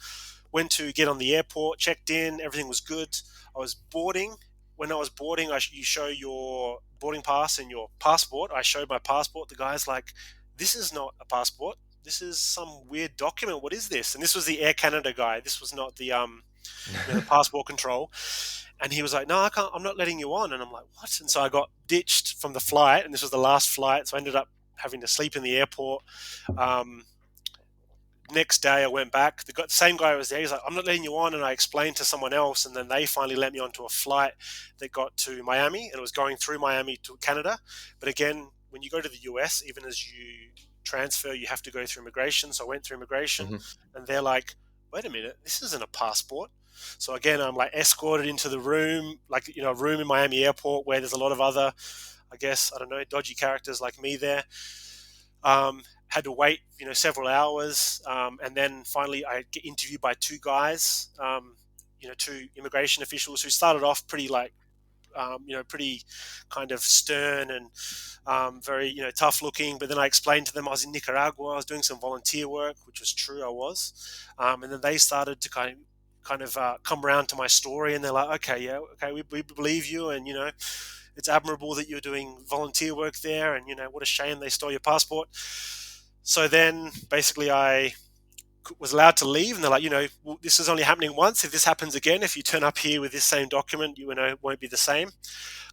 Went to get on the airport, checked in, everything was good. I was boarding. When I was boarding, you show your boarding pass and your passport. I showed my passport. The guy's like, "This is not a passport. This is some weird document. What is this?" And this was the Air Canada guy. This was not the passport control. And he was like, "No, I can't. I'm not letting you on." And I'm like, "What?" And so I got ditched from the flight, and this was the last flight. So I ended up having to sleep in the airport. Um, next day I went back. The same guy was there. He's like, I'm not letting you on. And I explained to someone else. And then they finally let me onto a flight that got to Miami. And it was going through Miami to Canada. But again, when you go to the US, even as you transfer, you have to go through immigration. So I went through immigration Hmm. and they're like, wait a minute, this isn't a passport. So again, I'm like escorted into the room, like, a room in Miami airport where there's a lot of other, I guess, I don't know, dodgy characters like me there. Had to wait, several hours, and then finally I get interviewed by two guys, two immigration officials who started off pretty like, pretty kind of stern and very, tough looking. But then I explained to them I was in Nicaragua, I was doing some volunteer work, which was true, I was. And then they started to kind of come around to my story, and they're like, okay, yeah, okay, we believe you, and it's admirable that you're doing volunteer work there, and what a shame they stole your passport. So then basically I was allowed to leave, and they're like, well, this is only happening once. If this happens again, if you turn up here with this same document, it won't be the same.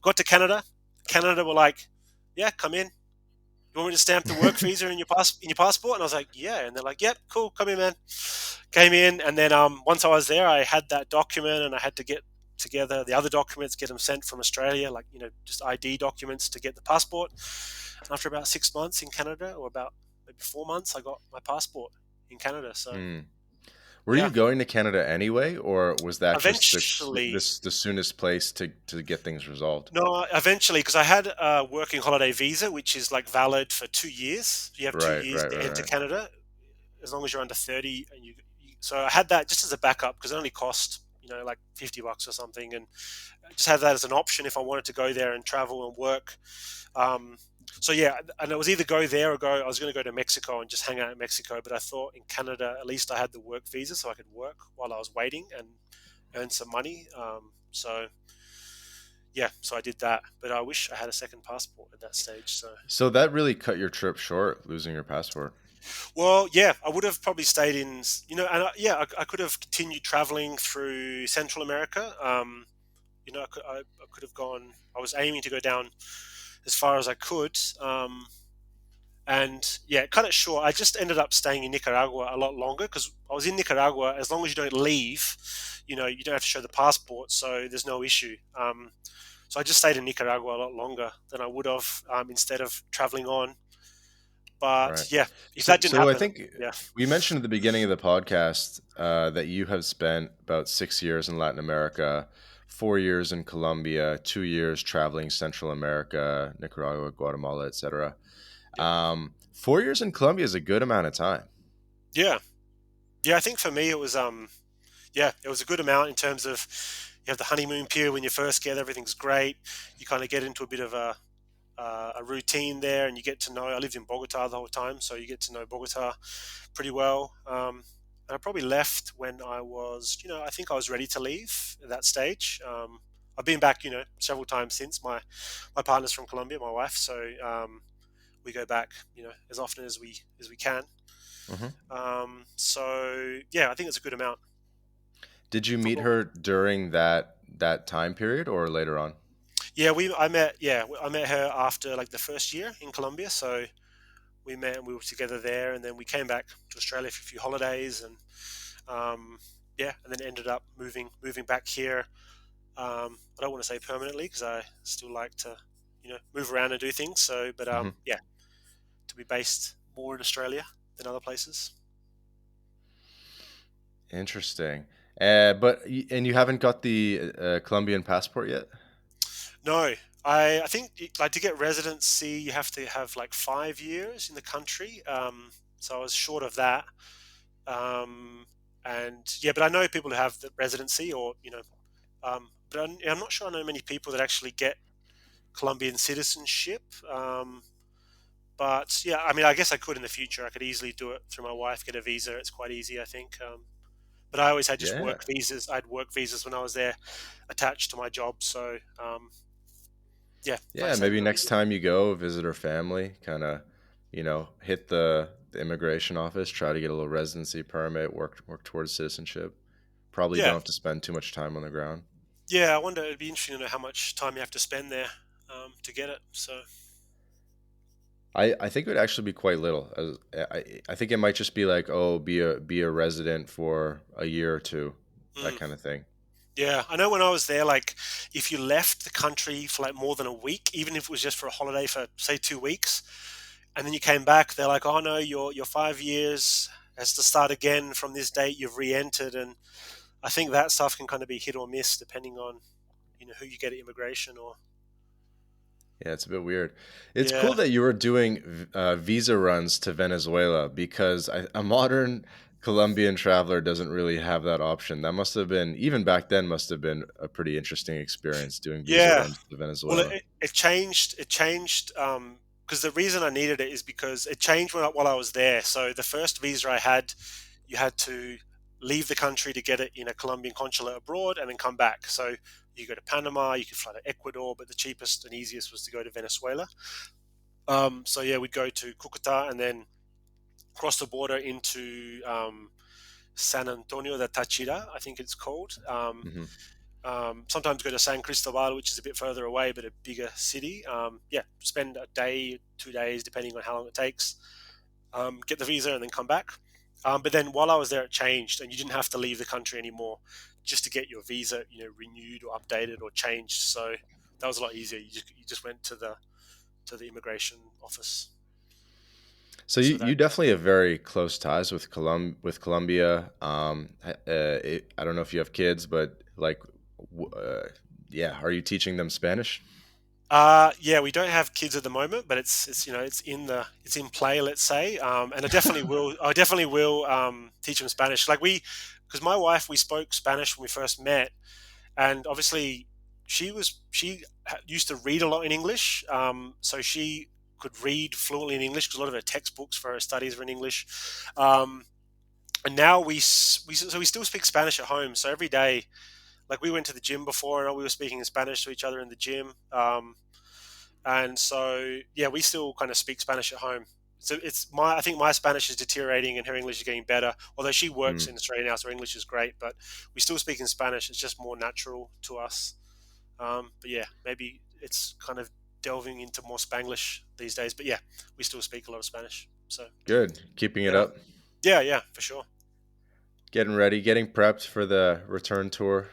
Got to Canada. Canada were like, yeah, come in. You want me to stamp the work visa in your passport? And I was like, yeah. And they're like, yep, cool, come in, man. Came in, and then once I was there, I had that document, and I had to get together the other documents, get them sent from Australia, like just ID documents to get the passport. And after about 6 months in Canada, or about maybe 4 months, I got my passport in Canada. So Mm. Were yeah, you going to Canada anyway, or was that just eventually. the soonest place to get things resolved? No, eventually, because I had a working holiday visa, which is like valid for 2 years. You have two Right, years right, to right, enter right. Canada, as long as you're under 30. And so I had that just as a backup because it only cost like $50 or something, and I just had that as an option if I wanted to go there and travel and work. Um, so yeah, and it was either go there or go. I was going to go to Mexico and just hang out in Mexico, but I thought in Canada at least I had the work visa, so I could work while I was waiting and earn some money. So yeah, so I did that, but I wish I had a second passport at that stage. So, So that really cut your trip short, losing your passport. well, yeah, I would have probably stayed in, and yeah, I could have continued traveling through Central America. I could have gone. I was aiming to go down as far as I could, and yeah, cut it short. I just ended up staying in Nicaragua a lot longer because I was in Nicaragua. As long as you don't leave, you don't have to show the passport, so there's no issue. So I just stayed in Nicaragua a lot longer than I would have instead of traveling on. Right. But yeah, if So, that didn't so I happen, think yeah, we mentioned at the beginning of the podcast that you have spent about 6 years in Latin America, 4 years in Colombia, 2 years traveling Central America, Nicaragua, Guatemala, etc. yeah, 4 years in Colombia is a good amount of time. yeah, yeah. I think for me it was yeah, it was a good amount in terms of you have the honeymoon period when you first get everything's great. You kind of get into a bit of a routine there, and you get to know. I lived in Bogota the whole time, so you get to know Bogota pretty well. And I probably left when I was, I think I was ready to leave at that stage. I've been back, several times since. My partner's from Colombia, my wife, so we go back, as often as we can. Hmm. So yeah, I think it's a good amount Did you for meet what we. her during that time period or later on? Yeah, I met her after like the first year in Colombia. So we met and we were together there, and then we came back to Australia for a few holidays, and yeah, and then ended up moving back here. I don't want to say permanently because I still like to move around and do things. So, but Hmm. yeah, to be based more in Australia than other places. Interesting. And you haven't got the Colombian passport yet? No, I think like to get residency, you have to have like 5 years in the country. So I was short of that. Um, and yeah, but I know people who have the residency, or but I'm not sure I know many people that actually get Colombian citizenship. But yeah, I mean, I guess I could in the future. I could easily do it through my wife, get a visa. It's quite easy, I think. But I always had just Yeah. work visas. I had work visas when I was there attached to my job. So yeah, like I Yeah, say, maybe no next issue. time you go visit her family, kind of, hit the immigration office, try to get a little residency permit, work towards citizenship. Probably don't Yeah, have to spend too much time on the ground. yeah. I wonder. It'd be interesting to know how much time you have to spend there to get it. So I think it would actually be quite little. I think it might just be like, oh, be a resident for a year or two, that Mm. kind of thing. Yeah, I know when I was there, like if you left the country for like more than a week, even if it was just for a holiday for say 2 weeks, and then you came back, they're like, "Oh no, your 5 years has to start again from this date. You've re-entered." And I think that stuff can kind of be hit or miss depending on who you get at immigration or Yeah, it's a bit weird. It's yeah. cool that you were doing visa runs to Venezuela because a modern Colombian traveler doesn't really have that option. That must have been, even back then, must have been a pretty interesting experience doing visa Yeah. runs to Well, Venezuela. it changed. It changed because the reason I needed it is because it changed while I was there. So the first visa I had, you had to leave the country to get it in a Colombian consulate abroad and then come back. So you go to Panama, you could fly to Ecuador, but the cheapest and easiest was to go to Venezuela. So yeah, we'd go to Cucuta and then cross the border into San Antonio de Tachira, I think it's called. Hmm. Sometimes go to San Cristobal, which is a bit further away, but a bigger city. Yeah, spend a day, 2 days, depending on how long it takes. Get the visa and then come back. But then while I was there, it changed, and you didn't have to leave the country anymore just to get your visa, renewed or updated or changed. So that was a lot easier. You just went to the immigration office. So you, So that you definitely have very close ties with Colombia. I don't know if you have kids, but like, yeah, are you teaching them Spanish? Yeah, we don't have kids at the moment, but it's in play, let's say. And I definitely will teach them Spanish. Because my wife, we spoke Spanish when we first met, and obviously she used to read a lot in English, so she could read fluently in English because a lot of her textbooks for her studies were in English. Um, and now we still speak Spanish at home. So every day, like we went to the gym before, and we were speaking in Spanish to each other in the gym. And so yeah, we still kind of speak Spanish at home. So I think my Spanish is deteriorating and her English is getting better. Although she works Mm, in Australia now, so her English is great. But we still speak in Spanish. It's just more natural to us. But yeah, maybe it's kind of delving into more Spanglish these days. But yeah, we still speak a lot of Spanish. So good. Keeping it yeah, up. yeah, for sure. Getting ready, getting prepped for the return tour.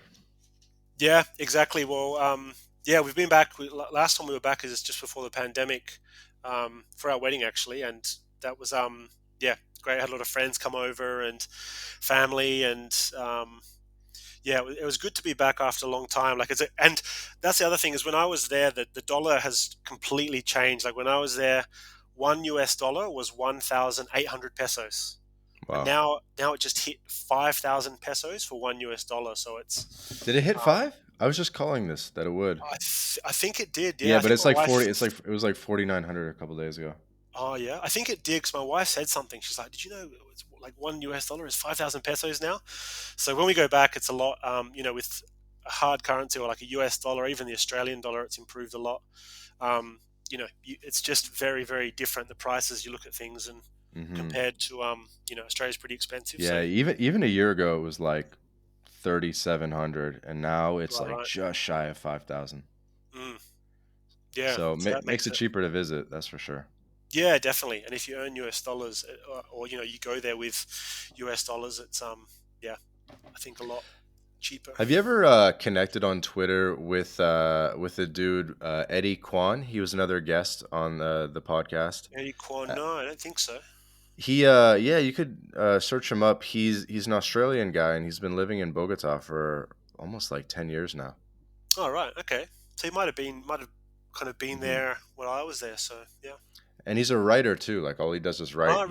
Yeah, exactly. Well, yeah, we've been back. Last time we were back is just before the pandemic, for our wedding actually, and that was yeah, great. I had a lot of friends come over and family, and yeah, it was good to be back after a long time. And that's the other thing is when I was there, the dollar has completely changed. Like when I was there, one US dollar was 1,800 pesos. And Wow. now it just hit 5,000 pesos for one US dollar. So Did it hit um, 5? I was just calling this that it would. I think it did. Yeah, Yeah, I but think it's my like 40. wife. It's like it was like 4,900 a couple days ago. Oh yeah, I think it did because my wife said something. She's like, "Did you know it's like one US dollar is 5,000 pesos now?" So when we go back, it's a lot. With a hard currency or like a US dollar, or even the Australian dollar, it's improved a lot. It's just very, very different. The prices you look at things and Hmm. compared to Australia's pretty expensive. Yeah, So even a year ago it was like 3,700, and now it's right, like right. just shy of 5,000. Mm, yeah, So so that makes makes it it. cheaper to visit, that's for sure. Yeah, definitely. And if you earn US dollars, or you go there with US dollars, it's yeah, I think a lot cheaper. Have you ever connected on Twitter with the dude Eddie Kwan? He was another guest on the podcast. Eddie Kwan? Uh, No, I don't think so. yeah, you could search him up. He's an Australian guy, and he's been living in Bogota for almost like 10 years now. Oh, right. Okay. So he might have kind of been Hmm. there when I was there. So yeah. And he's a writer too. Like all he does is write. Oh, really?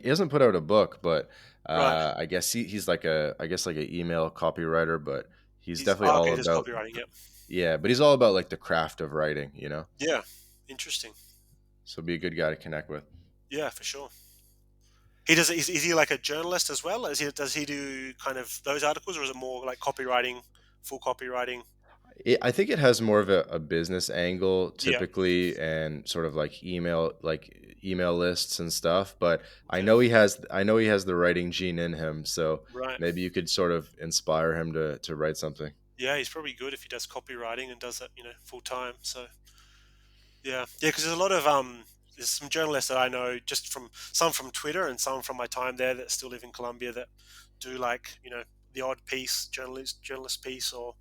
He hasn't put out a book, but Right. I guess he's like I guess like an email copywriter. But he's He's definitely all okay. Just about, copywriting. Yep. yeah. But he's all about like the craft of writing, you know. Yeah. Interesting. So be a good guy to connect with. Yeah, for sure. He does. Is he like a journalist as well? Does he do kind of those articles, or is it more like copywriting, full copywriting? I think it has more of a business angle Yeah. typically, and sort of like email lists and stuff. But Okay. I know he has the writing gene in him. So Right. maybe you could sort of inspire him to write something. Yeah, he's probably good if he does copywriting and does that, full time. So yeah, yeah, because there's a lot of there's some journalists that I know just from some from Twitter and some from my time there that still live in Colombia that do like the odd piece journalist piece or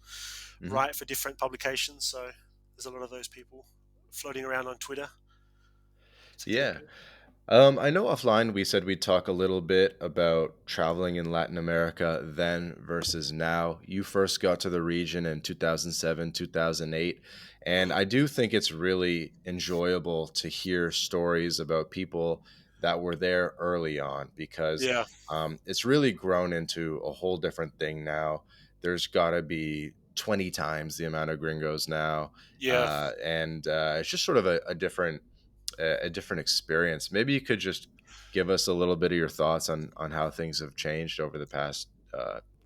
Hmm. write for different publications. So there's a lot of those people floating around on Twitter. It's pretty Yeah. good. I know offline we said we'd talk a little bit about traveling in Latin America then versus now. You first got to the region in 2007, 2008, and Mm. I do think it's really enjoyable to hear stories about people that were there early on because Yeah, it's really grown into a whole different thing now. There's got to be 20 times the amount of gringos now, yeah. and it's just sort of a different experience. Maybe you could just give us a little bit of your thoughts on how things have changed over the past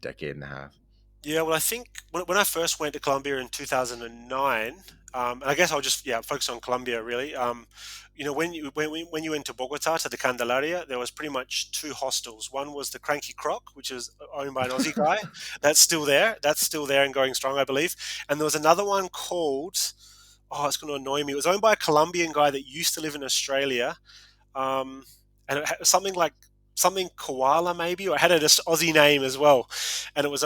decade and a half. Yeah, well, I think when I first went to Colombia in 2009, and I guess I'll just focus on Colombia really. When you went to Bogota to the Candelaria, there was pretty much two hostels. One was the Cranky Croc, which is owned by an Aussie guy. That's still there. That's still there and going strong, I believe. And there was another one called, oh, it's going to annoy me. It was owned by a Colombian guy that used to live in Australia, um, and it had something koala maybe, or it had an Aussie name as well. And it was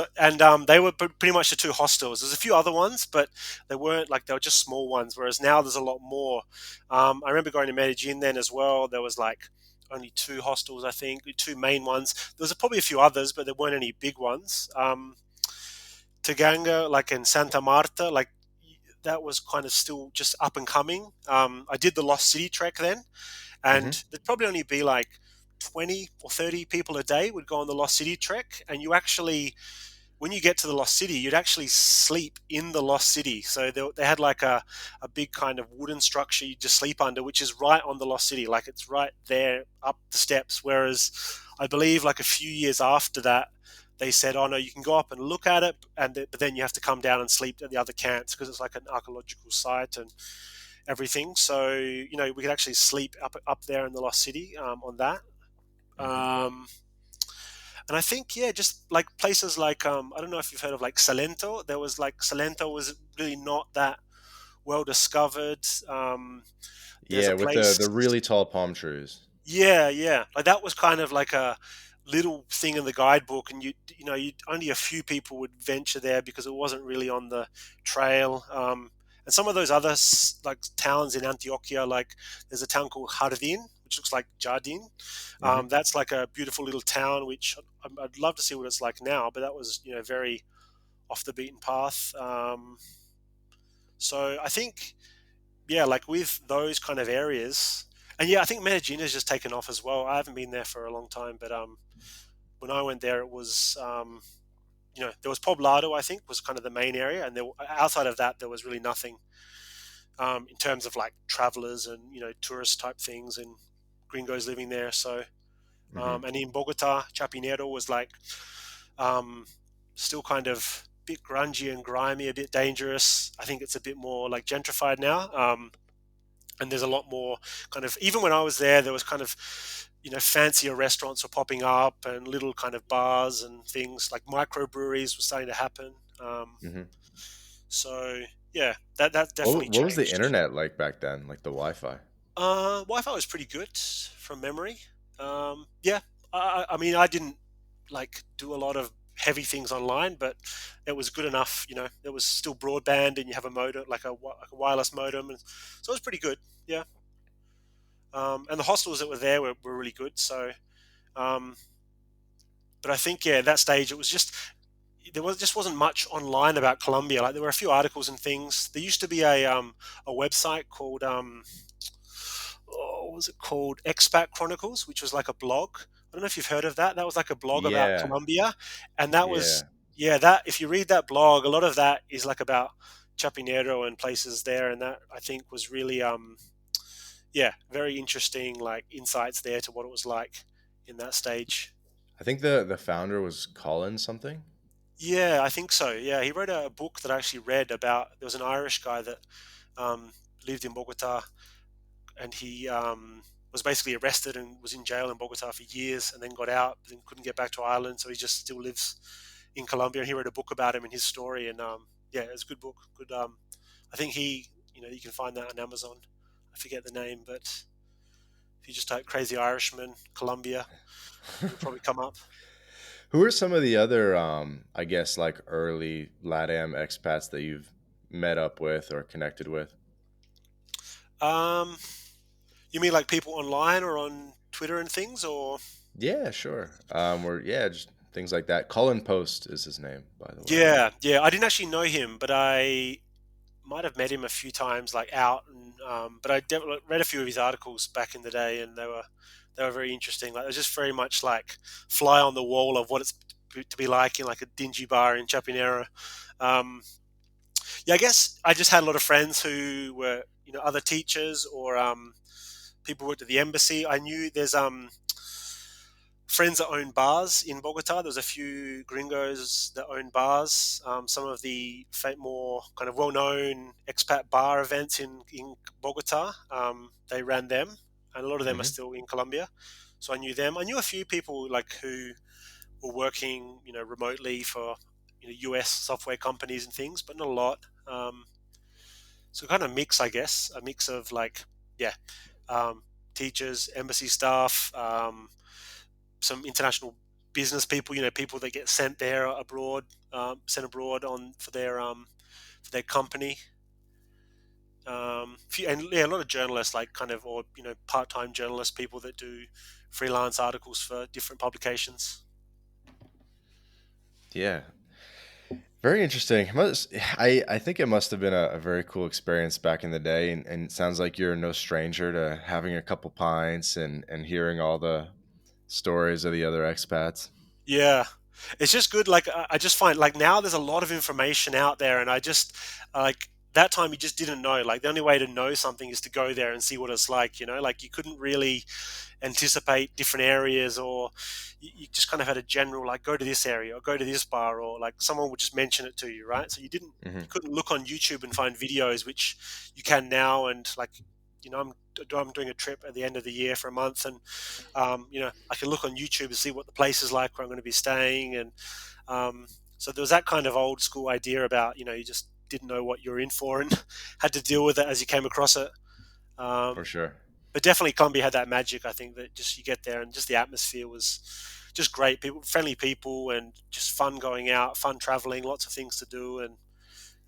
they were pretty much the two hostels. There's a few other ones, but they weren't like they were just small ones. Whereas now there's a lot more. I remember going to Medellin then as well. There was like only two hostels, I think, two main ones. There was probably a few others, but there weren't any big ones. Taganga, like in Santa Marta, like that was kind of still just up and coming. I did the Lost City trek then, Hmm. and there'd probably only be like 20 or 30 people a day would go on the Lost City trek, and you actually, when you get to the Lost City, you'd actually sleep in the Lost City. So they had like a big kind of wooden structure you just sleep under, which is right on the Lost City, like it's right there up the steps. Whereas I believe like a few years after that, they said, "Oh no, you can go up and look at it, but then you have to come down and sleep at the other camps because it's like an archaeological site and everything." So we could actually sleep up there in the Lost City on that. Hmm. Um, and I think just like places like I don't know if you've heard of like Salento. There was like Salento was really not that well discovered. There's a Yeah, with the place. really tall palm trees. Yeah, yeah. Like that was kind of like a little thing in the guidebook, and you only a few people would venture there because it wasn't really on the trail. And some of those other like towns in Antioquia, like there's a town called Jardin, which looks like Jardin. Hmm. That's like a beautiful little town, which I'd love to see what it's like now, but that was very off the beaten path. So I think like with those kind of areas, and I think Medellin has just taken off as well. I haven't been there for a long time, but when I went there, it was there was Poblado, I think, was kind of the main area, and outside of that, there was really nothing in terms of like travelers and tourist type things and gringos living there. So Hmm. and in Bogota, Chapinero was like um, still kind of a bit grungy and grimy, a bit dangerous. I think it's a bit more like gentrified now. And there's a lot more kind of, even when I was there was kind of fancier restaurants were popping up and little kind of bars and things like microbreweries were starting to happen. Hmm. So yeah, that What definitely what was the changed. internet like back then? Like the Wi-Fi? Wi-Fi was pretty good from memory. Yeah, I mean I didn't like do a lot of heavy things online, but it was good enough. It was still broadband, and you have a modem, like a wireless modem, and so it was pretty good. Yeah. And the hostels that were there were really good. So, um, but I think at that stage it was just just wasn't much online about Colombia. Like there were a few articles and things. There used to be a website called what was it called, Expat Chronicles, which was like a blog. I don't know if you've heard of that. That was like a blog about Yeah, Colombia, and that was yeah. that if you read that blog, a lot of that is like about Chapinero and places there, and that I think was really very interesting, like insights there to what it was like in that stage. I think the founder was Colin something. Yeah, I think so. Yeah, he wrote a book that I actually read about. There was an Irish guy that um, lived in Bogota, and he was basically arrested and was in jail in Bogota for years, and then got out, but then couldn't get back to Ireland, so he just still lives in Colombia. And he wrote a book about him and his story, and it's a good book. Good. I think he, you can find that on Amazon. I forget the name, but If you just type "crazy Irishman Colombia," it'll probably come up. Who are some of the other, I guess, like early LatAm expats that you've met up with or connected with? Um, you mean like people online or on Twitter and things, or? Yeah, sure. Or yeah, just things like that. Colin Post is his name, by the way. Yeah, yeah. I didn't actually know him, but I might have met him a few times, like out. And but I read a few of his articles back in the day, and they were very interesting. Like they're just very much like fly on the wall of what it's to be like in like a dingy bar in Chapinero. Um, yeah, I guess I just had a lot of friends who were other teachers or people who worked at the embassy. I knew there's friends that own bars in Bogota. There's a few gringos that own bars. Some of the more kind of well-known expat bar events in Bogota, they ran them, and a lot of them are Hmm. still in Colombia. So I knew them. I knew a few people like who were working, remotely for US software companies and things, but not a lot. So kind of mix, I guess, a mix of like, yeah, um, teachers, embassy staff, some international business people, people that get sent there abroad, sent abroad on for their company. And yeah, a lot of journalists, like kind of, or part-time journalists, people that do freelance articles for different publications. Yeah, very interesting. I think it must have been a very cool experience back in the day, and it sounds like you're no stranger to having a couple pints and hearing all the stories of the other expats. Yeah, it's just good. Like I just find like now there's a lot of information out there, and I just like that time you just didn't know. Like the only way to know something is to go there and see what it's like. Like you couldn't really anticipate different areas, or you just kind of had a general like go to this area or go to this bar, or like someone would just mention it to you, right? So Hmm. you couldn't look on YouTube and find videos, which you can now. And like I'm doing a trip at the end of the year for a month, and I can look on YouTube and see what the place is like where I'm going to be staying. And um, so there was that kind of old school idea about you just didn't know what you're in for and had to deal with it as you came across it. For um, sure. but definitely Colombia had that magic. I think that just you get there and just the atmosphere was just great. People, friendly people, and just fun going out, fun traveling, lots of things to do, and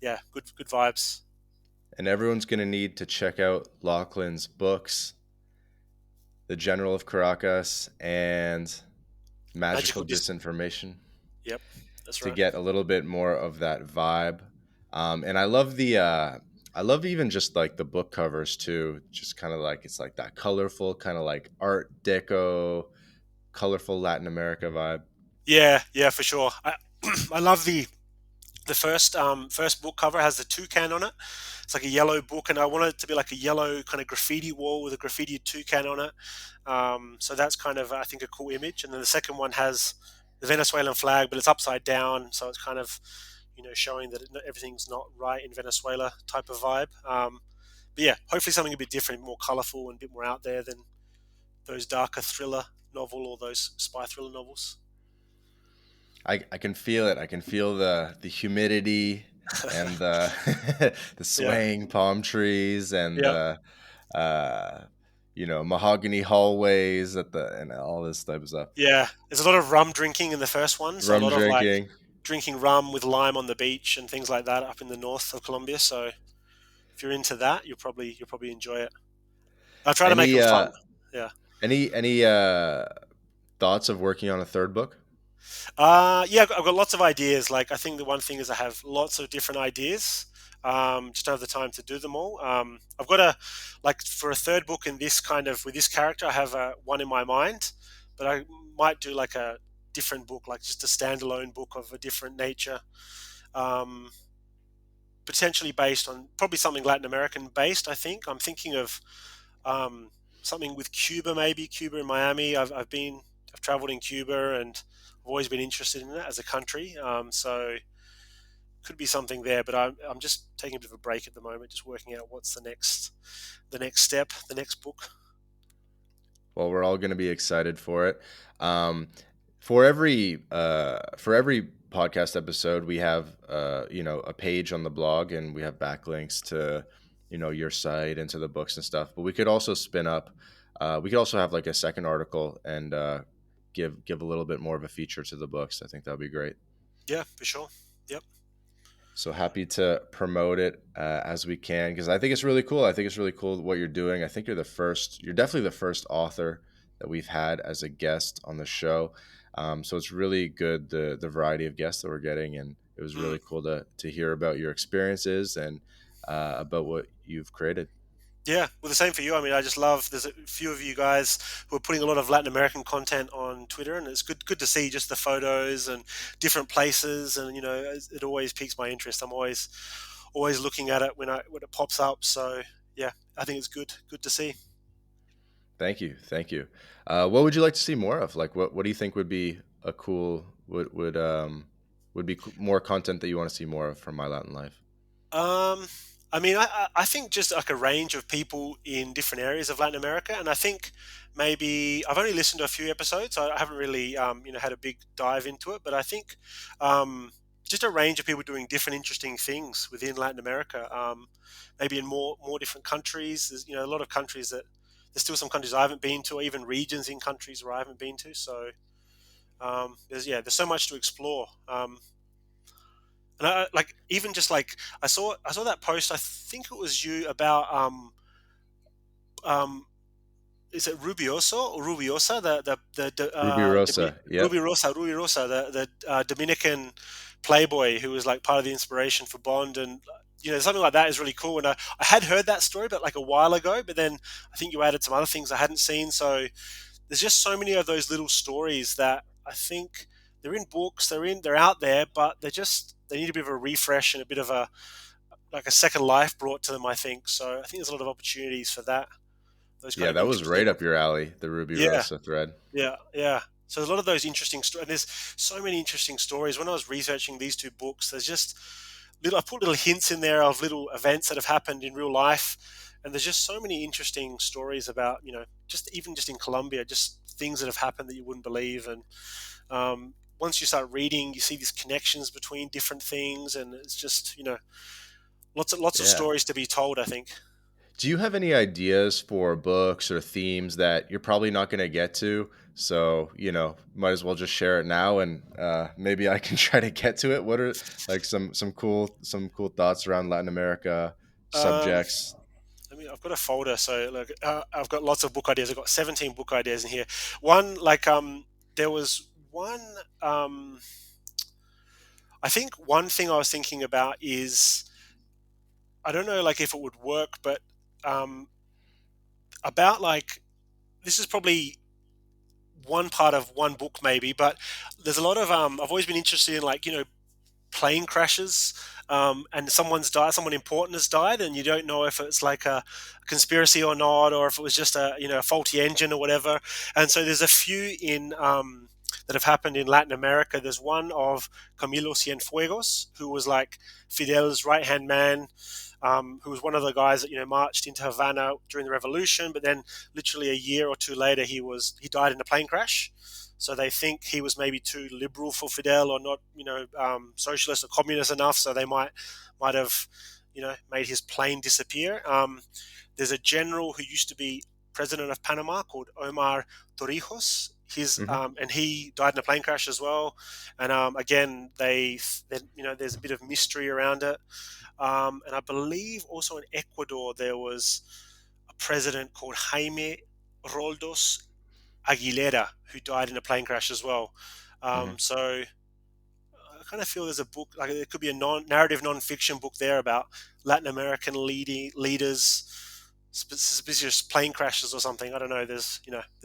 yeah, good vibes. And everyone's going to need to check out Lachlan's books, The General of Caracas and Magical Magical just Disinformation, Yep, that's to right. get a little bit more of that vibe. And I love I love even just like the book covers too. Just kind of like it's like that colorful, kind of like Art Deco, colorful Latin America vibe. Yeah, yeah, for sure. I love the first book cover has the toucan on it. It's like a yellow book, and I want it to be like a yellow kind of graffiti wall with a graffiti toucan on it. So that's kind of, I think, a cool image. And then the second one has the Venezuelan flag, but it's upside down, so it's kind of showing that everything's not right in Venezuela type of vibe. But yeah, hopefully something a bit different, more colorful, and a bit more out there than those darker thriller novel or those spy thriller novels. I can feel it. I can feel the humidity and the the Yeah, swaying palm trees and yeah. the uh, mahogany hallways at the and all this type of stuff. Yeah, there's a lot of rum drinking in the first one, so a Rum lot of like drinking. drinking rum with lime on the beach and things like that up in the north of Colombia. So if you're into that, you'll probably enjoy it. I try to make Any them uh fun. Yeah. any thoughts of working on a third book? Yeah, I've got lots of ideas. Like I think the one thing is I have lots of different ideas. Just don't have the time to do them all. I've got a like for a third book in this kind of with this character, I have one in my mind, but I might do like a different book, like just a standalone book of a different nature. Um, Potentially based on probably something Latin American based. I think I'm thinking of um, something with Cuba, maybe Cuba and Miami. I've traveled in Cuba and I've always been interested in it as a country. So could be something there, but I'm just taking a bit of a break at the moment, just working out what's the next step, the next book. Well, we're all going to be excited for it. Um, for every podcast episode, we have a page on the blog, and we have backlinks to your site and to the books and stuff. But we could also spin up We could also have like a second article and give a little bit more of a feature to the books. I think that would be great. Yeah, for sure. Yep. So happy to promote it as we can because I think it's really cool. I think it's really cool what you're doing. I think you're the first. You're definitely the first author that we've had as a guest on the show. So it's really good the variety of guests that we're getting, and it was Mm. really cool to hear about your experiences and about what you've created. Yeah, well, the same for you. I mean, I just love. There's a few of you guys who are putting a lot of Latin American content on Twitter, and it's good to see just the photos and different places, and it always piques my interest. I'm always looking at it when it pops up. So yeah, I think it's good to see. Thank you, thank you. What would you like to see more of? Like, what do you think would be a cool would be more content that you want to see more of from My Latin Life? Um, I mean, I think just like a range of people in different areas of Latin America, and I think maybe I've only listened to a few episodes. I haven't really, had a big dive into it, but I think just a range of people doing different interesting things within Latin America. Maybe in more different countries. There's a lot of countries that there's still some countries I haven't been to, or even regions in countries where I haven't been to. So there's so much to explore. And like even just like I saw that post. I think it was you about um is it Rubioso or Rubiosa Ruby Rosa. Yep. Ruby Rosa the Dominican playboy who was like part of the inspiration for Bond, and something like that is really cool. And I had heard that story but like a while ago, but then I think you added some other things I hadn't seen. So there's just so many of those little stories that I think they're in books, they're out there, but they need a bit of a refresh and a bit of a like a second life brought to them. I think so. I think there's a lot of opportunities for that. Those kind Yeah, of that was right interesting. up your alley, the Ruby Yeah, Rosa thread. yeah. So there's a lot of those interesting stories. And there's so many interesting stories. When I was researching these two books, there's just I put little hints in there of little events that have happened in real life, and there's just so many interesting stories about just even just in Colombia, just things that have happened that you wouldn't believe. And once you start reading, you see these connections between different things, and it's just lots of Yeah. stories to be told, I think. Do you have any ideas for books or themes that you're probably not going to get to? So, might as well just share it now and maybe I can try to get to it. What are like some cool thoughts around Latin America Um, subjects? I've got a folder, so look, I've got lots of book ideas. I've got 17 book ideas in here. One, like, there was one. I think one thing I was thinking about is I don't know, like, if it would work, but um, about like this is probably one part of one book, maybe, but there's a lot of I've always been interested in like plane crashes, and someone important has died, and you don't know if it's like a conspiracy or not, or if it was just a faulty engine or whatever. And so there's a few in that have happened in Latin America. There's one of Camilo Cienfuegos, who was like Fidel's right hand man. Who was one of the guys that marched into Havana during the revolution, but then literally a year or two later he died in a plane crash. So they think he was maybe too liberal for Fidel, or not, socialist or communist enough. So they might have, made his plane disappear. There's a general who used to be president of Panama called Omar Torrijos. Hmm. And he died in a plane crash as well. And again, there's a bit of mystery around it. And I believe also in Ecuador there was a president called Jaime Roldos Aguilera, who died in a plane crash as well. Hmm. So I kind of feel there's a book, like there could be a narrative non-fiction book there about Latin American leaders, suspicious plane crashes or something. I don't know. There's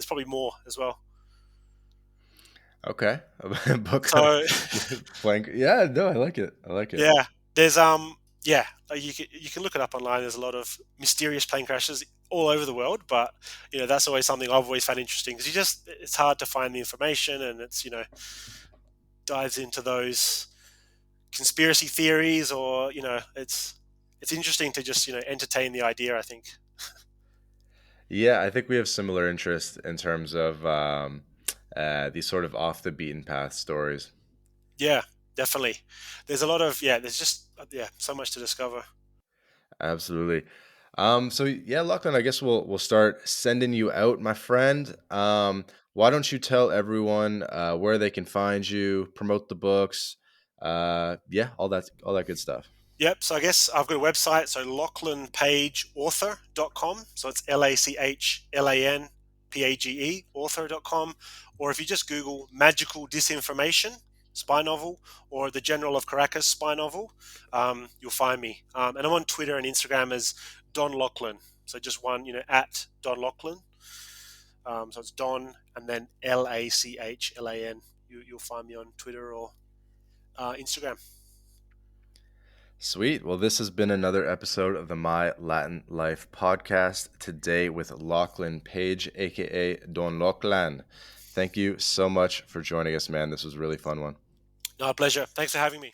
probably more as well. Okay. A book on So blank. Yeah, no, I like it. I like it. yeah, there's yeah, you can look it up online. There's a lot of mysterious plane crashes all over the world, but that's always something I've always found interesting because it's hard to find the information, and it's dives into those conspiracy theories, or it's interesting to just entertain the idea, I think. Yeah, I think we have similar interests in terms of these sort of off the beaten path stories. Yeah, definitely. There's a lot of there's just so much to discover. Absolutely. So yeah, Lachlan, I guess we'll start sending you out, my friend. Why don't you tell everyone where they can find you, promote the books, yeah, all that good stuff. Yep. So I guess I've got a website. So LachlanPageAuthor.com. So it's LachlanPage author.com. Or if you just Google Magical Disinformation spy novel or The General of Caracas spy novel, you'll find me. And I'm on Twitter and Instagram as Don Lachlan. So just one, at Don Lachlan. So it's Don and then Lachlan. You'll find me on Twitter or Instagram. Sweet. Well, this has been another episode of the My Latin Life podcast today with Lachlan Page, aka Don Lachlan. Thank you so much for joining us, man. This was a really fun one. No, pleasure. Thanks for having me.